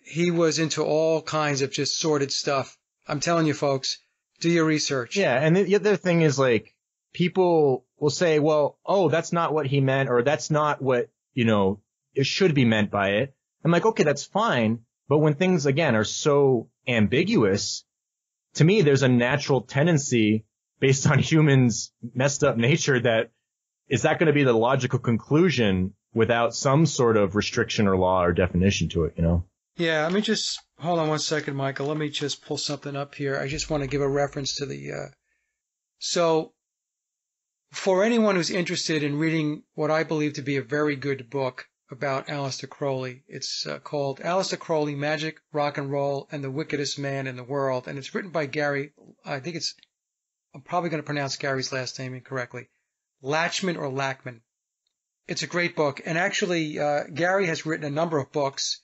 he was into all kinds of just sordid stuff. I'm telling you, folks, do your research. Yeah, and the other thing is, people will say, well, oh, that's not what he meant, or that's not what, it should be meant by it. I'm like, okay, that's fine. But when things, again, are so ambiguous, to me, there's a natural tendency based on humans' messed up nature that is that going to be the logical conclusion without some sort of restriction or law or definition to it, Yeah, let me just hold on one second, Michael. Let me just pull something up here. I just want to give a reference to the. So For anyone who's interested in reading what I believe to be a very good book about Aleister Crowley, it's called Aleister Crowley, Magic, Rock and Roll, and the Wickedest Man in the World, and it's written by Gary, I'm probably going to pronounce Gary's last name incorrectly, Lachman or Lackman. It's a great book, and actually Gary has written a number of books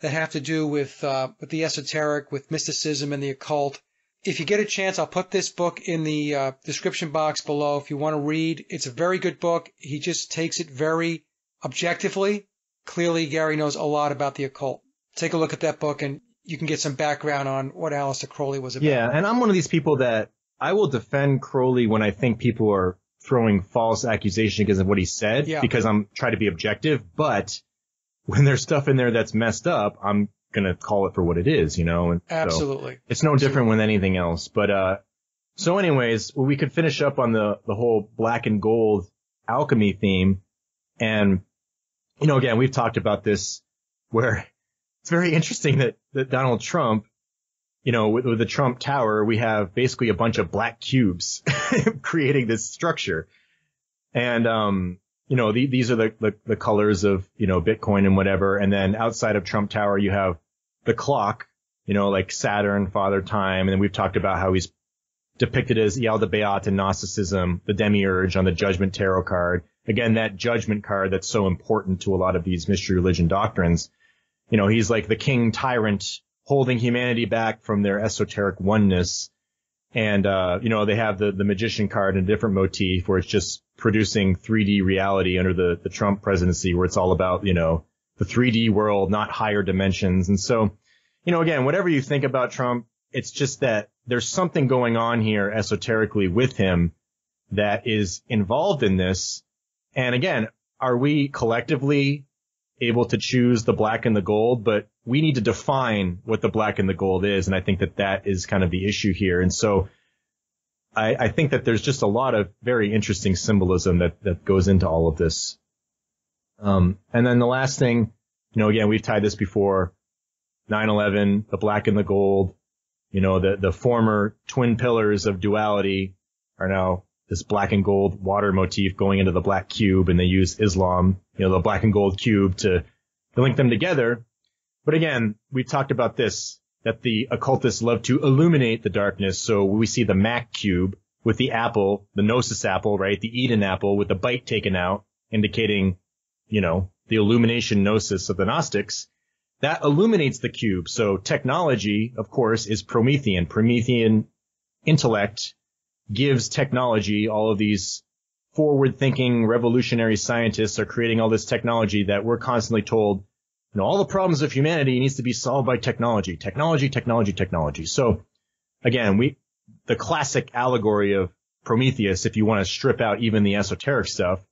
that have to do with the esoteric, with mysticism and the occult. If you get a chance, I'll put this book in the description box below if you want to read. It's a very good book. He just takes it very objectively. Clearly, Gary knows a lot about the occult. Take a look at that book, and you can get some background on what Aleister Crowley was about. Yeah, and I'm one of these people that I will defend Crowley when I think people are throwing false accusation because of what he said, because I'm trying to be objective. But when there's stuff in there that's messed up, I'm going to call it for what it is, you know? And absolutely. So it's no different with anything else. But, so anyways, we could finish up on the whole black and gold alchemy theme. And, you know, again, we've talked about this where it's very interesting that Donald Trump, you know, with the Trump Tower, we have basically a bunch of black cubes creating this structure. And, you know, these are the colors of, you know, Bitcoin and whatever. And then outside of Trump Tower, you have the clock, you know, like Saturn, Father Time. And then we've talked about how he's depicted as Yaldabaoth in Gnosticism, the Demiurge on the Judgment Tarot card. Again, that Judgment card that's so important to a lot of these mystery religion doctrines. You know, he's like the king tyrant holding humanity back from their esoteric oneness. And, you know, they have the magician card in a different motif where it's just producing 3D reality under the Trump presidency, where it's all about, you know, the 3D world, not higher dimensions. And so, you know, again, whatever you think about Trump, it's just that there's something going on here esoterically with him that is involved in this. And again, are we collectively able to choose the black and the gold? But we need to define what the black and the gold is. And I think that is kind of the issue here. And so I think that there's just a lot of very interesting symbolism that goes into all of this. And then the last thing, you know, again, we've tied this before, 9/11, the black and the gold, you know, the former twin pillars of duality are now this black and gold water motif going into the black cube, and they use Islam, you know, the black and gold cube to link them together. But again, we talked about this, that the occultists love to illuminate the darkness. So we see the Mac cube with the apple, the Gnosis apple, right? The Eden apple with the bite taken out, indicating, you know, the illumination Gnosis of the Gnostics. That illuminates the cube. So technology, of course, is Promethean. Promethean intellect gives technology. All of these forward-thinking revolutionary scientists are creating all this technology that we're constantly told, you know, all the problems of humanity needs to be solved by technology. Technology, technology, technology. So again, the classic allegory of Prometheus, if you want to strip out even the esoteric stuff,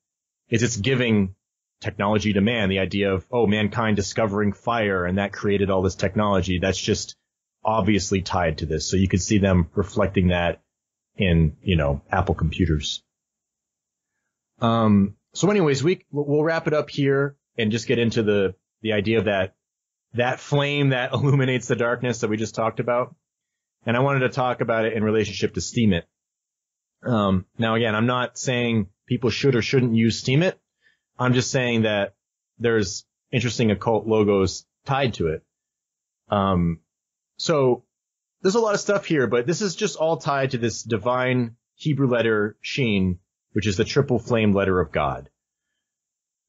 is it's giving technology to man. The idea of, mankind discovering fire, and that created all this technology. That's just obviously tied to this. So you can see them reflecting that in, you know, Apple computers. So anyways, we'll wrap it up here and just get into the idea of that flame that illuminates the darkness that we just talked about. And I wanted to talk about it in relationship to Steemit. Now again, I'm not saying people should or shouldn't use Steemit. I'm just saying that there's interesting occult logos tied to it. So there's a lot of stuff here, but this is just all tied to this divine Hebrew letter Shin, which is the triple flame letter of God.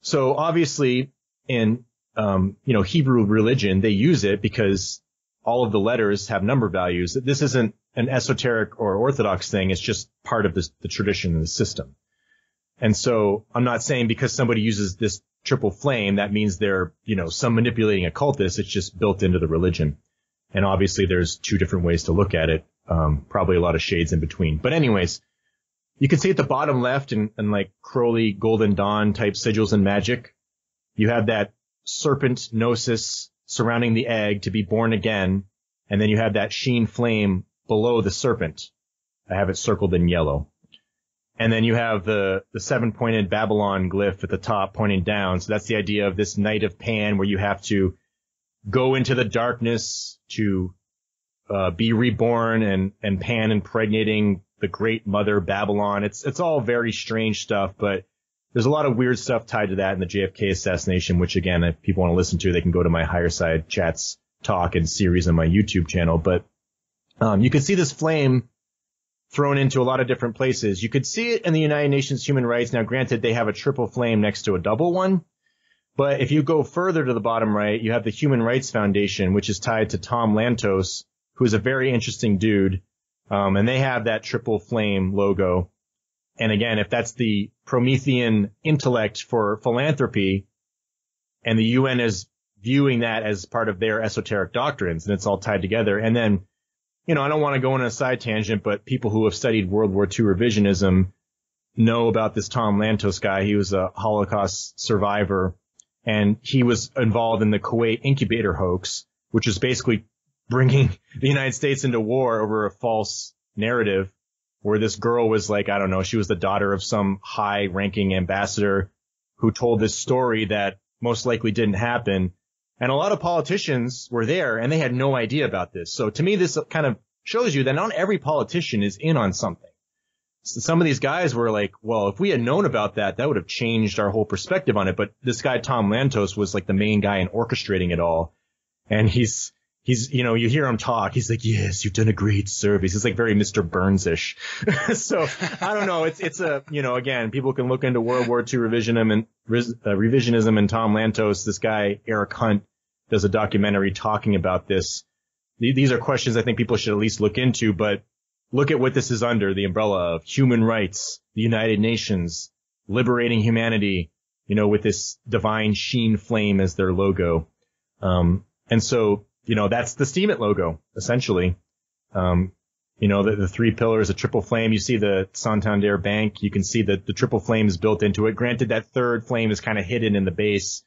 So obviously in, you know, Hebrew religion, they use it because all of the letters have number values. This isn't an esoteric or orthodox thing. It's just part of the tradition and the system. And so I'm not saying because somebody uses this triple flame, that means they're, you know, some manipulating occultist. It's just built into the religion. And obviously there's two different ways to look at it. Probably a lot of shades in between. But anyways, you can see at the bottom left in like Crowley Golden Dawn type sigils and magic, you have that serpent gnosis surrounding the egg to be born again. And then you have that Shin flame below the serpent. I have it circled in yellow. And then you have the 7-pointed Babylon glyph at the top pointing down. So that's the idea of this night of Pan, where you have to go into the darkness to be reborn, and Pan impregnating the Great Mother Babylon. It's all very strange stuff, but there's a lot of weird stuff tied to that in the JFK assassination, which again, if people want to listen to, they can go to my Higher Side Chats talk and series on my YouTube channel. But you can see this flame thrown into a lot of different places. You could see it in the United Nations Human Rights. Now, granted, they have a triple flame next to a double one. But if you go further to the bottom right, you have the Human Rights Foundation, which is tied to Tom Lantos, who is a very interesting dude. And they have that triple flame logo. And again, if that's the Promethean intellect for philanthropy, and the UN is viewing that as part of their esoteric doctrines, and it's all tied together. And then, I don't want to go on a side tangent, but people who have studied World War II revisionism know about this Tom Lantos guy. He was a Holocaust survivor, and he was involved in the Kuwait incubator hoax, which is basically bringing the United States into war over a false narrative where this girl was like, I don't know, she was the daughter of some high-ranking ambassador who told this story that most likely didn't happen. And a lot of politicians were there, and they had no idea about this. So to me, this kind of shows you that not every politician is in on something. So some of these guys were like, well, if we had known about that, that would have changed our whole perspective on it. But this guy, Tom Lantos, was like the main guy in orchestrating it all. And he's, you hear him talk. He's like, yes, you've done a great service. He's like very Mr. Burns-ish. So I don't know. It's again, people can look into World War II revisionism and Tom Lantos. This guy, Eric Hunt, does a documentary talking about this. These are questions I think people should at least look into, but look at what this is under the umbrella of human rights, the United Nations, liberating humanity, with this divine sheen flame as their logo. And so, that's the Steemit logo, essentially. The three pillars, a triple flame. You see the Santander Bank. You can see that the triple flame is built into it. Granted, that third flame is kind of hidden in the base.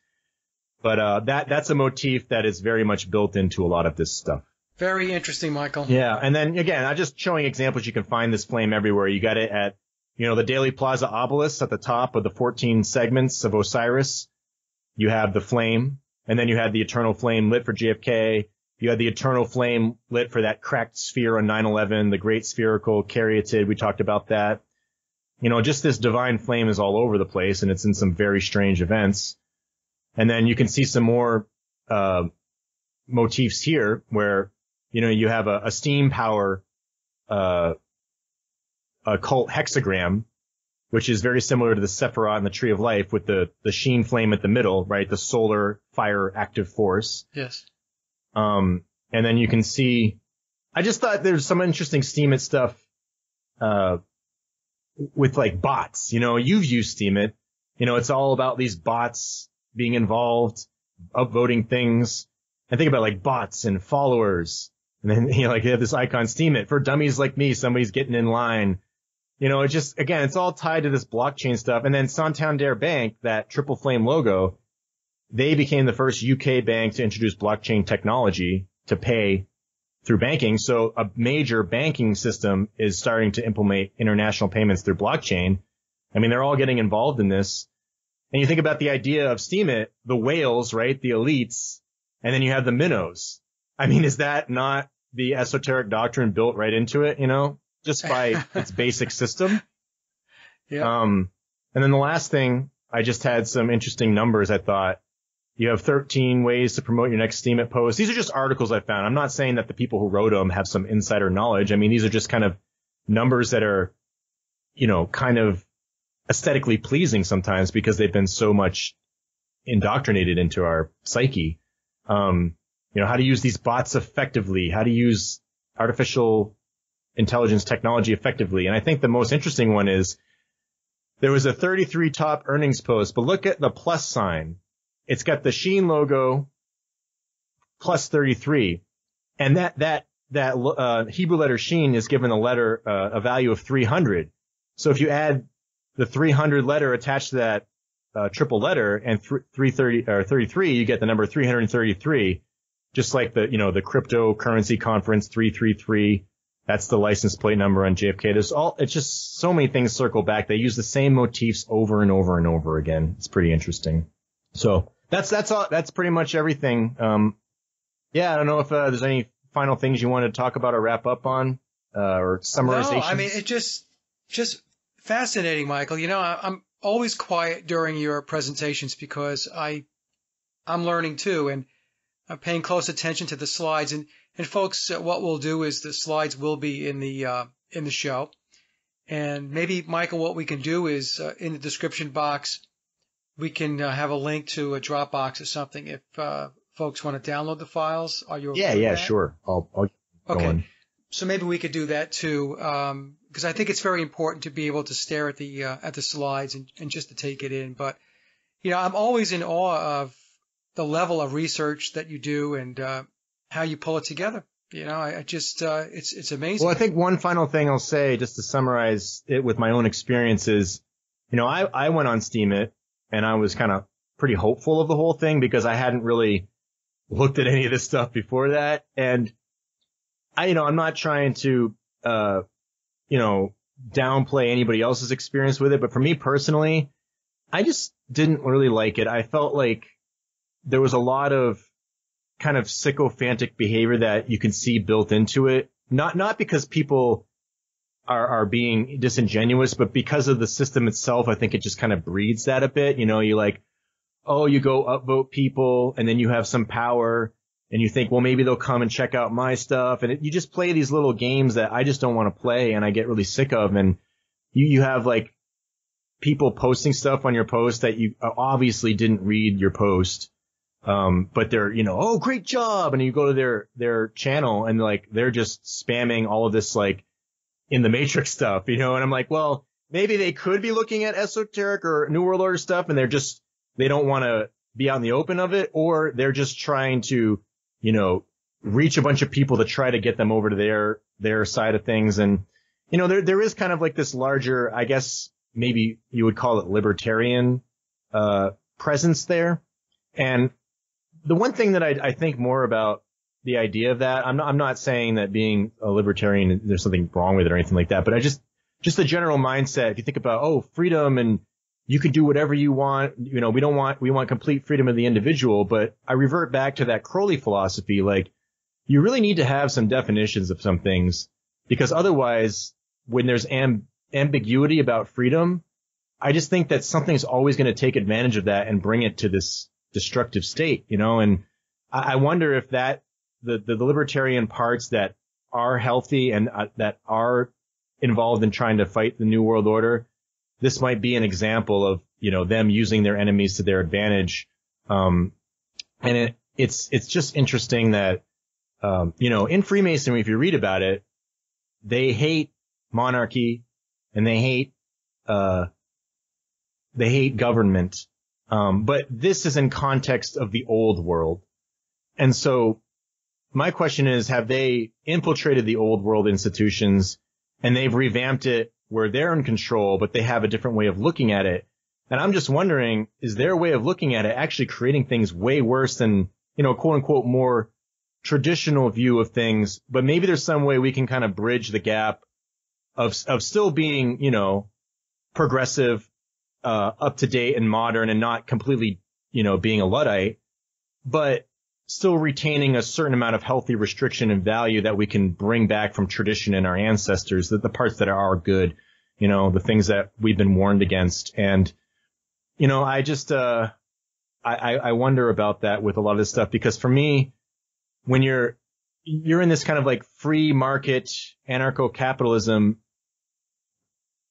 But that's a motif that is very much built into a lot of this stuff. Very interesting, Michael. Yeah. And then, again, I'm just showing examples. You can find this flame everywhere. You got it at, the Daily Plaza obelisk at the top of the 14 segments of Osiris. You have the flame. And then you had the eternal flame lit for JFK. You had the eternal flame lit for that cracked sphere on 9/11, the great spherical caryatid. We talked about that. Just this divine flame is all over the place, and it's in some very strange events. And then you can see some more motifs here where, you have a steam power occult hexagram, which is very similar to the Sephiroth and the Tree of Life with the sheen flame at the middle, right? The solar fire active force. Yes. And then you can see, I just thought there's some interesting Steemit stuff, with like bots. You've used Steemit. It's all about these bots being involved, upvoting things. And think about like bots and followers. And then, you have this icon Steemit for dummies like me. Somebody's getting in line. It just, again, it's all tied to this blockchain stuff. And then Santander Bank, that triple flame logo, they became the first UK bank to introduce blockchain technology to pay through banking. So a major banking system is starting to implement international payments through blockchain. I mean, they're all getting involved in this. And you think about the idea of Steemit, the whales, right? The elites. And then you have the minnows. I mean, is that not the esoteric doctrine built right into it, just by its basic system? Yeah. And then the last thing, I just had some interesting numbers. I thought you have 13 ways to promote your next Steemit post. These are just articles I found. I'm not saying that the people who wrote them have some insider knowledge. I mean, these are just kind of numbers that are, kind of aesthetically pleasing sometimes because they've been so much indoctrinated into our psyche. How to use these bots effectively, how to use artificial intelligence technology effectively. And I think the most interesting one is there was a 33 top earnings post, but look at the plus sign. It's got the Sheen logo plus 33. And that Hebrew letter Sheen is given a value of 300. So if you add the 300 letter attached to that triple letter and 33, you get the number 333. Just like the cryptocurrency conference 333. That's the license plate number on JFK. It's just so many things circle back. They use the same motifs over and over and over again. It's pretty interesting. So that's all. That's pretty much everything. I don't know if there's any final things you want to talk about or wrap up on. or summarizations? No, I mean, it just fascinating, Michael. I'm always quiet during your presentations because I'm learning too, and I'm paying close attention to the slides. And folks, what we'll do is the slides will be in the show. And maybe, Michael, what we can do is in the description box, we can have a link to a Dropbox or something if folks want to download the files. Are you okay with that? Sure. I'll go Okay. on. So maybe we could do that too, because I think it's very important to be able to stare at the slides and just to take it in. But I'm always in awe of the level of research that you do and how you pull it together. I just it's amazing. Well, I think one final thing I'll say, just to summarize it with my own experiences, I went on Steemit and I was kind of pretty hopeful of the whole thing because I hadn't really looked at any of this stuff before that. And I'm not trying to, downplay anybody else's experience with it. But for me personally, I just didn't really like it. I felt like there was a lot of kind of sycophantic behavior that you can see built into it. Not because people are being disingenuous, but because of the system itself. I think it just kind of breeds that a bit. You go upvote people and then you have some power and you think, well, maybe they'll come and check out my stuff. And you just play these little games that I just don't want to play and I get really sick of. And you have like people posting stuff on your post that you obviously didn't read your post. But they're, oh, great job. And you go to their channel and like, they're just spamming all of this like in the Matrix stuff, and I'm like, well, maybe they could be looking at esoteric or New World Order stuff and they don't want to be out in the open of it, or they're just trying to, reach a bunch of people to try to get them over to their side of things. And, there is kind of like this larger, I guess maybe you would call it libertarian, presence there. And the one thing that I think more about the idea of that, I'm not saying that being a libertarian, there's something wrong with it or anything like that, but just the general mindset. If you think about, freedom and you can do whatever you want, we want complete freedom of the individual. But I revert back to that Crowley philosophy. Like, you really need to have some definitions of some things, because otherwise, when there's ambiguity about freedom, I just think that something's always going to take advantage of that and bring it to this destructive state, and I wonder if that the libertarian parts that are healthy and that are involved in trying to fight the New World Order, this might be an example of, them using their enemies to their advantage. And it's just interesting that, in Freemasonry, if you read about it, they hate monarchy and they hate government. But this is in context of the old world. And so my question is, have they infiltrated the old world institutions and they've revamped it where they're in control, but they have a different way of looking at it? And I'm just wondering, is their way of looking at it actually creating things way worse than, quote unquote, more traditional view of things? But maybe there's some way we can kind of bridge the gap of still being, progressive, up to date and modern and not completely, being a Luddite, but still retaining a certain amount of healthy restriction and value that we can bring back from tradition and our ancestors, the parts that are good, the things that we've been warned against. And, I just, I wonder about that with a lot of this stuff, because for me, when you're in this kind of like free market anarcho-capitalism,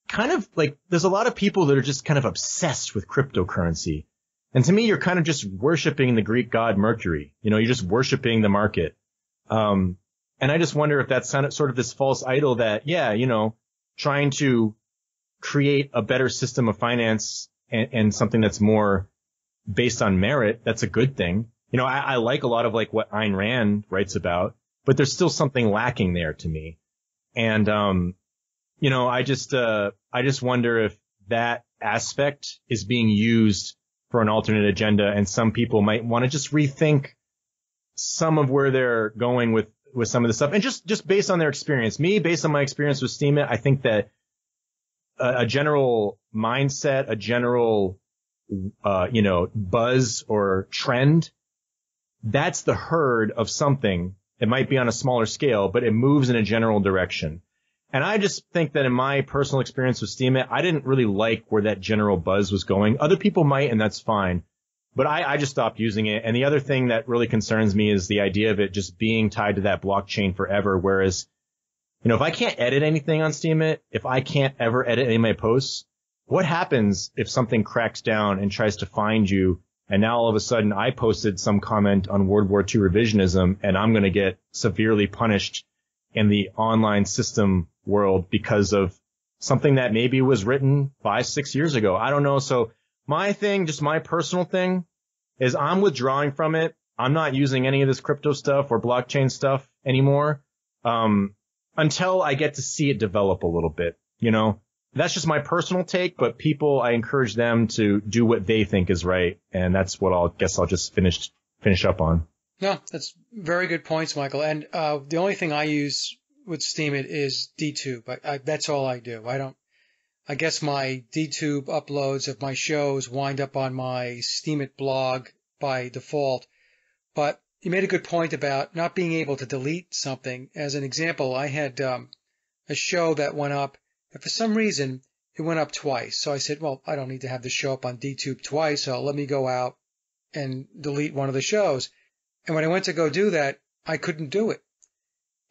kind of like there's a lot of people that are just kind of obsessed with cryptocurrency. And to me, you're kind of just worshiping the Greek god Mercury. You're just worshiping the market. And I just wonder if that's sort of this false idol that, trying to create a better system of finance and something that's more based on merit, that's a good thing. I like a lot of like what Ayn Rand writes about, but there's still something lacking there to me. And, I just wonder if that aspect is being used for an alternate agenda, and some people might want to just rethink some of where they're going with some of this stuff. And just based on their experience, based on my experience with Steemit, I think that a general mindset, a general, buzz or trend, that's the herd of something. It might be on a smaller scale, but it moves in a general direction. And I just think that in my personal experience with Steemit, I didn't really like where that general buzz was going. Other people might, and that's fine. But I just stopped using it. And the other thing that really concerns me is the idea of it just being tied to that blockchain forever. Whereas, if I can't edit anything on Steemit, if I can't ever edit any of my posts, what happens if something cracks down and tries to find you? And now all of a sudden I posted some comment on World War II revisionism and I'm going to get severely punished in the online system world because of something that maybe was written 5-6 years ago. I don't know. So my thing, just my personal thing, is I'm withdrawing from it. I'm not using any of this crypto stuff or blockchain stuff anymore until I get to see it develop a little bit. That's just my personal take, but people, I encourage them to do what they think is right. And that's what I'll just finish up on. No, that's very good points, Michael. And the only thing I use with Steemit is DTube. That's all I do. I guess my DTube uploads of my shows wind up on my Steemit blog by default. But you made a good point about not being able to delete something. As an example, I had a show that went up, and for some reason it went up twice. So I said, well, I don't need to have this show up on DTube twice, so let me go out and delete one of the shows. And when I went to go do that, I couldn't do it.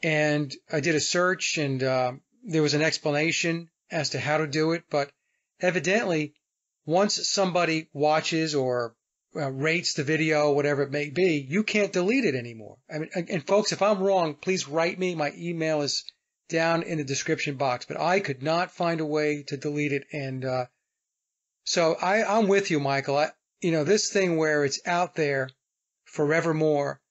And I did a search, and there was an explanation as to how to do it. But evidently, once somebody watches or rates the video, whatever it may be, you can't delete it anymore. And folks, if I'm wrong, please write me. My email is down in the description box. But I could not find a way to delete it. And so I'm with you, Michael. This thing where it's out there forevermore.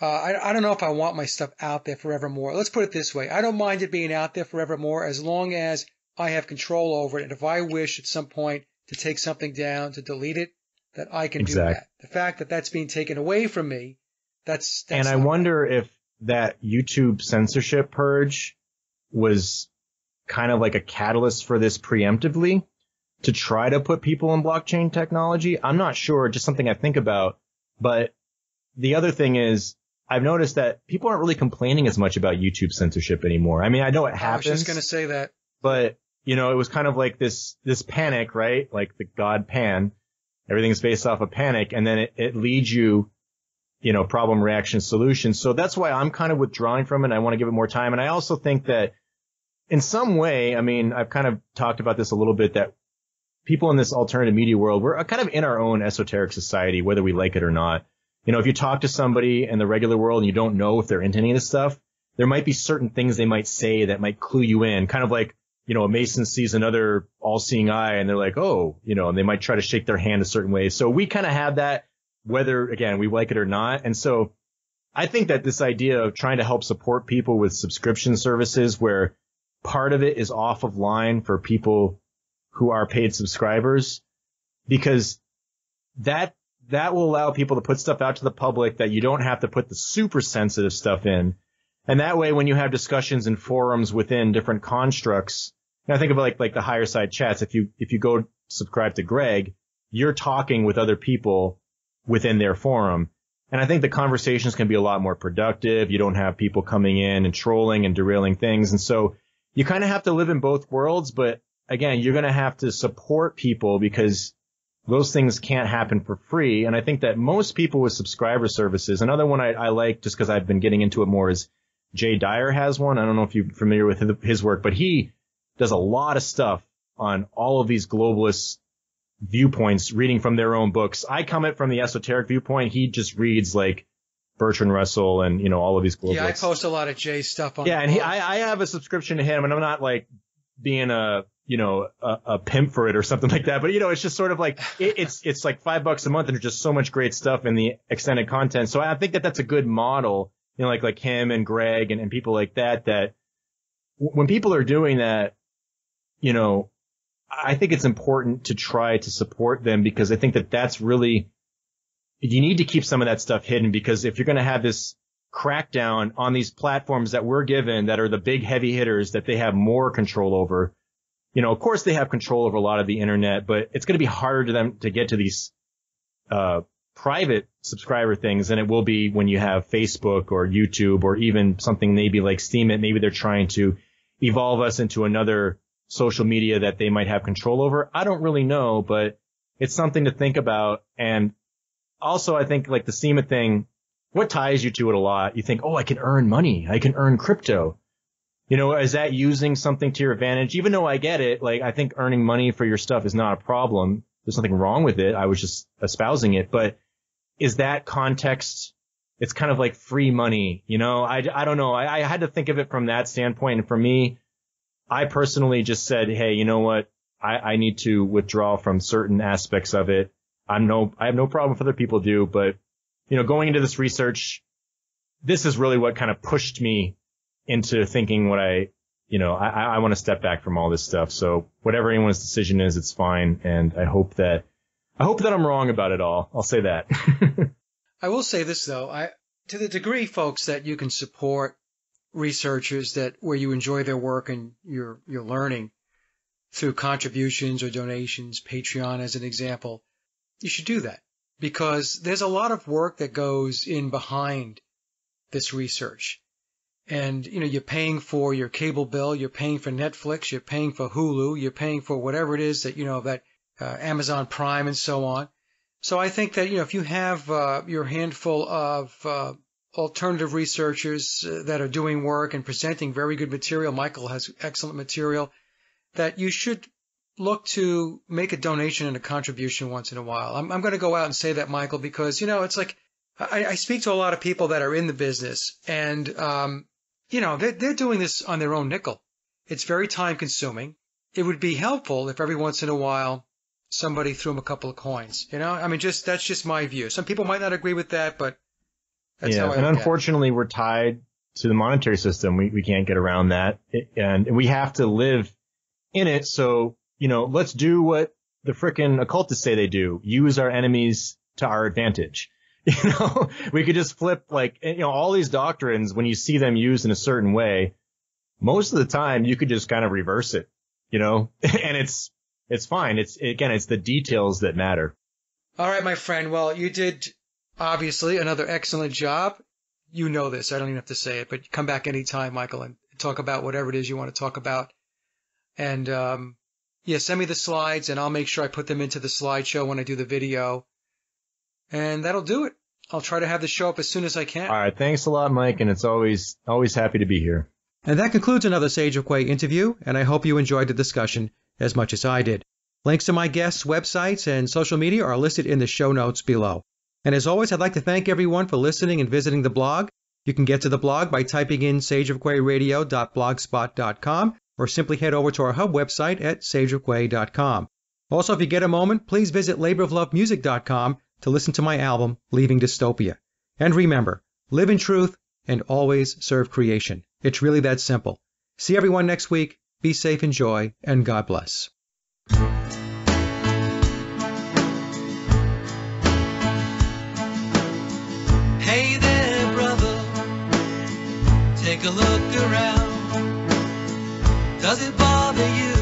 I don't know if I want my stuff out there forevermore. Let's put it this way. I don't mind it being out there forevermore as long as I have control over it. And if I wish at some point to take something down, to delete it, that I can do that. The fact that that's being taken away from me, that's and I wonder if that YouTube censorship purge was kind of like a catalyst for this preemptively to try to put people in blockchain technology. I'm not sure, just something I think about. But the other thing is, I've noticed that people aren't really complaining as much about YouTube censorship anymore. I mean, I know it happens. I was just going to say that. But, it was kind of like this panic, right? Like the god Pan. Everything's based off of panic. And then it leads you, problem, reaction, solution. So that's why I'm kind of withdrawing from it. I want to give it more time. And I also think that in some way, I've kind of talked about this a little bit, that people in this alternative media world, we're kind of in our own esoteric society, whether we like it or not. If you talk to somebody in the regular world and you don't know if they're into any of this stuff, there might be certain things they might say that might clue you in, kind of like, a Mason sees another all-seeing eye and they're like, oh, and they might try to shake their hand a certain way. So we kind of have that, whether, again, we like it or not. And so I think that this idea of trying to help support people with subscription services where part of it is off of line for people who are paid subscribers, because that will allow people to put stuff out to the public that you don't have to put the super sensitive stuff in. And that way, when you have discussions in forums within different constructs, I think of like the higher side chats. If you go subscribe to Greg, you're talking with other people within their forum. And I think the conversations can be a lot more productive. You don't have people coming in and trolling and derailing things. And so you kind of have to live in both worlds. But again, you're going to have to support people because those things can't happen for free. And I think that most people with subscriber services, another one I like just because I've been getting into it more, is Jay Dyer has one. I don't know if you're familiar with his work, but he does a lot of stuff on all of these globalist viewpoints, reading from their own books. I come at from the esoteric viewpoint. He just reads like Bertrand Russell and, all of these globalists. Yeah, I post a lot of Jay's stuff on. Yeah, and I have a subscription to him, and I'm not like being a pimp for it or something like that. But, it's just sort of like, it's like $5 a month and there's just so much great stuff in the extended content. So I think that that's a good model, like him and Greg and people like that when people are doing that, I think it's important to try to support them, because I think that that's really, you need to keep some of that stuff hidden, because if you're going to have this crackdown on these platforms that we're given that are the big heavy hitters that they have more control over, of course they have control over a lot of the internet, but it's going to be harder to them to get to these private subscriber things than it will be when you have Facebook or YouTube or even something maybe like Steemit. Maybe they're trying to evolve us into another social media that they might have control over? I don't really know, but it's something to think about. And also, I think like the Steemit thing, what ties you to it a lot? You think, oh, I can earn money. I can earn crypto. You know, is that using something to your advantage? Even though I get it, like I think earning money for your stuff is not a problem. There's nothing wrong with it. I was just espousing it. But is that context? It's kind of like free money. You know, I don't know. I had to think of it from that standpoint. And for me, I personally just said, hey, you know what? I need to withdraw from certain aspects of it. I have no problem if other people do, but you know, going into this research, this is really what kind of pushed me into thinking what I want to step back from all this stuff. So whatever anyone's decision is, it's fine. And I hope that I'm wrong about it all. I'll say that. I will say this though, to the degree, folks, that you can support researchers where you enjoy their work and you're learning through contributions or donations, Patreon as an example, you should do that because there's a lot of work that goes in behind this research. And, you know, you're paying for your cable bill, you're paying for Netflix, you're paying for Hulu, you're paying for whatever it is that, you know, that Amazon Prime and so on. So I think that, you know, if you have your handful of alternative researchers that are doing work and presenting very good material, Michael has excellent material, that you should look to make a donation and a contribution once in a while. I'm going to go out and say that, Michael, because, you know, it's like I speak to a lot of people that are in the business and, you know, they're doing this on their own nickel. It's very time consuming. It would be helpful if every once in a while somebody threw them a couple of coins, you know? I mean, that's just my view. Some people might not agree with that, but that's how I look at it. And unfortunately, we're tied to the monetary system. We can't get around that. And we have to live in it. So, you know, let's do what the frickin' occultists say they do. Use our enemies to our advantage. You know, we could just flip like, you know, all these doctrines, when you see them used in a certain way, most of the time you could just kind of reverse it, you know, and it's fine. It's the details that matter. All right, my friend. Well, you did obviously another excellent job. You know this. I don't even have to say it, but come back anytime, Michael, and talk about whatever it is you want to talk about. And, send me the slides and I'll make sure I put them into the slideshow when I do the video. And that'll do it. I'll try to have the show up as soon as I can. All right. Thanks a lot, Mike. And it's always happy to be here. And that concludes another Sage of Quay interview. And I hope you enjoyed the discussion as much as I did. Links to my guests' websites and social media are listed in the show notes below. And as always, I'd like to thank everyone for listening and visiting the blog. You can get to the blog by typing in sageofquayradio.blogspot.com or simply head over to our hub website at sageofquay.com. Also, if you get a moment, please visit laboroflovemusic.com to listen to my album, Leaving Dystopia. And remember, live in truth and always serve creation. It's really that simple. See everyone next week. Be safe, enjoy, and God bless. Hey there, brother, take a look around. Does it bother you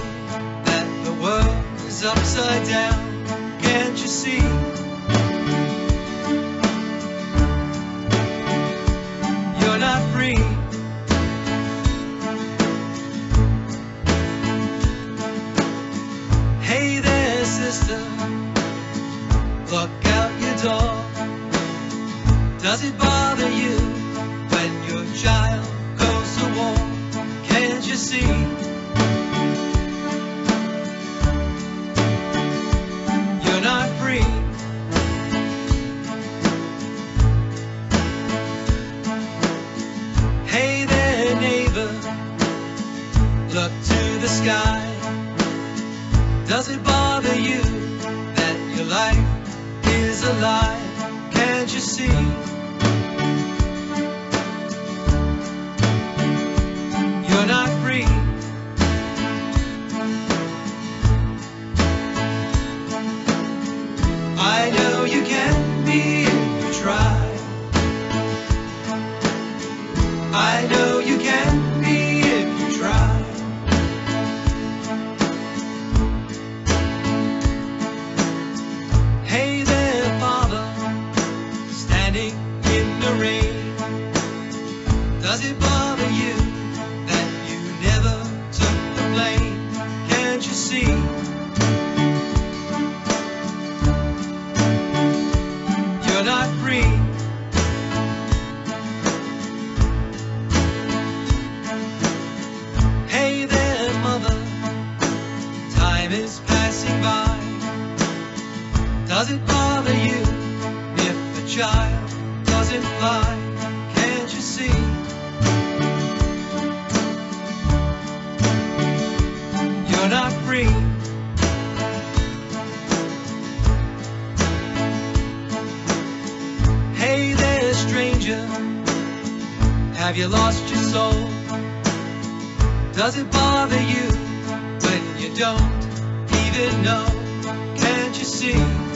that the world is upside down? Can't you see? You're not free. Hey there, sister, look out your door. Does it bother you when your child goes to war? Can't you see? You're not free. Hey there, neighbor, look to the sky. Does it bother you that your life is a lie? Can't you see? You're not free. I know you can be if you try. I know you can be if you try. Hey there, Father, standing in the rain. Does it bother you that you never Can't you see? You're not free. Hey there, mother, time is passing by. Does it bother you if a child doesn't fly? Can't you see? You're not free. Hey there, stranger, have you lost your soul? Does it bother you when you don't even know? Can't you see?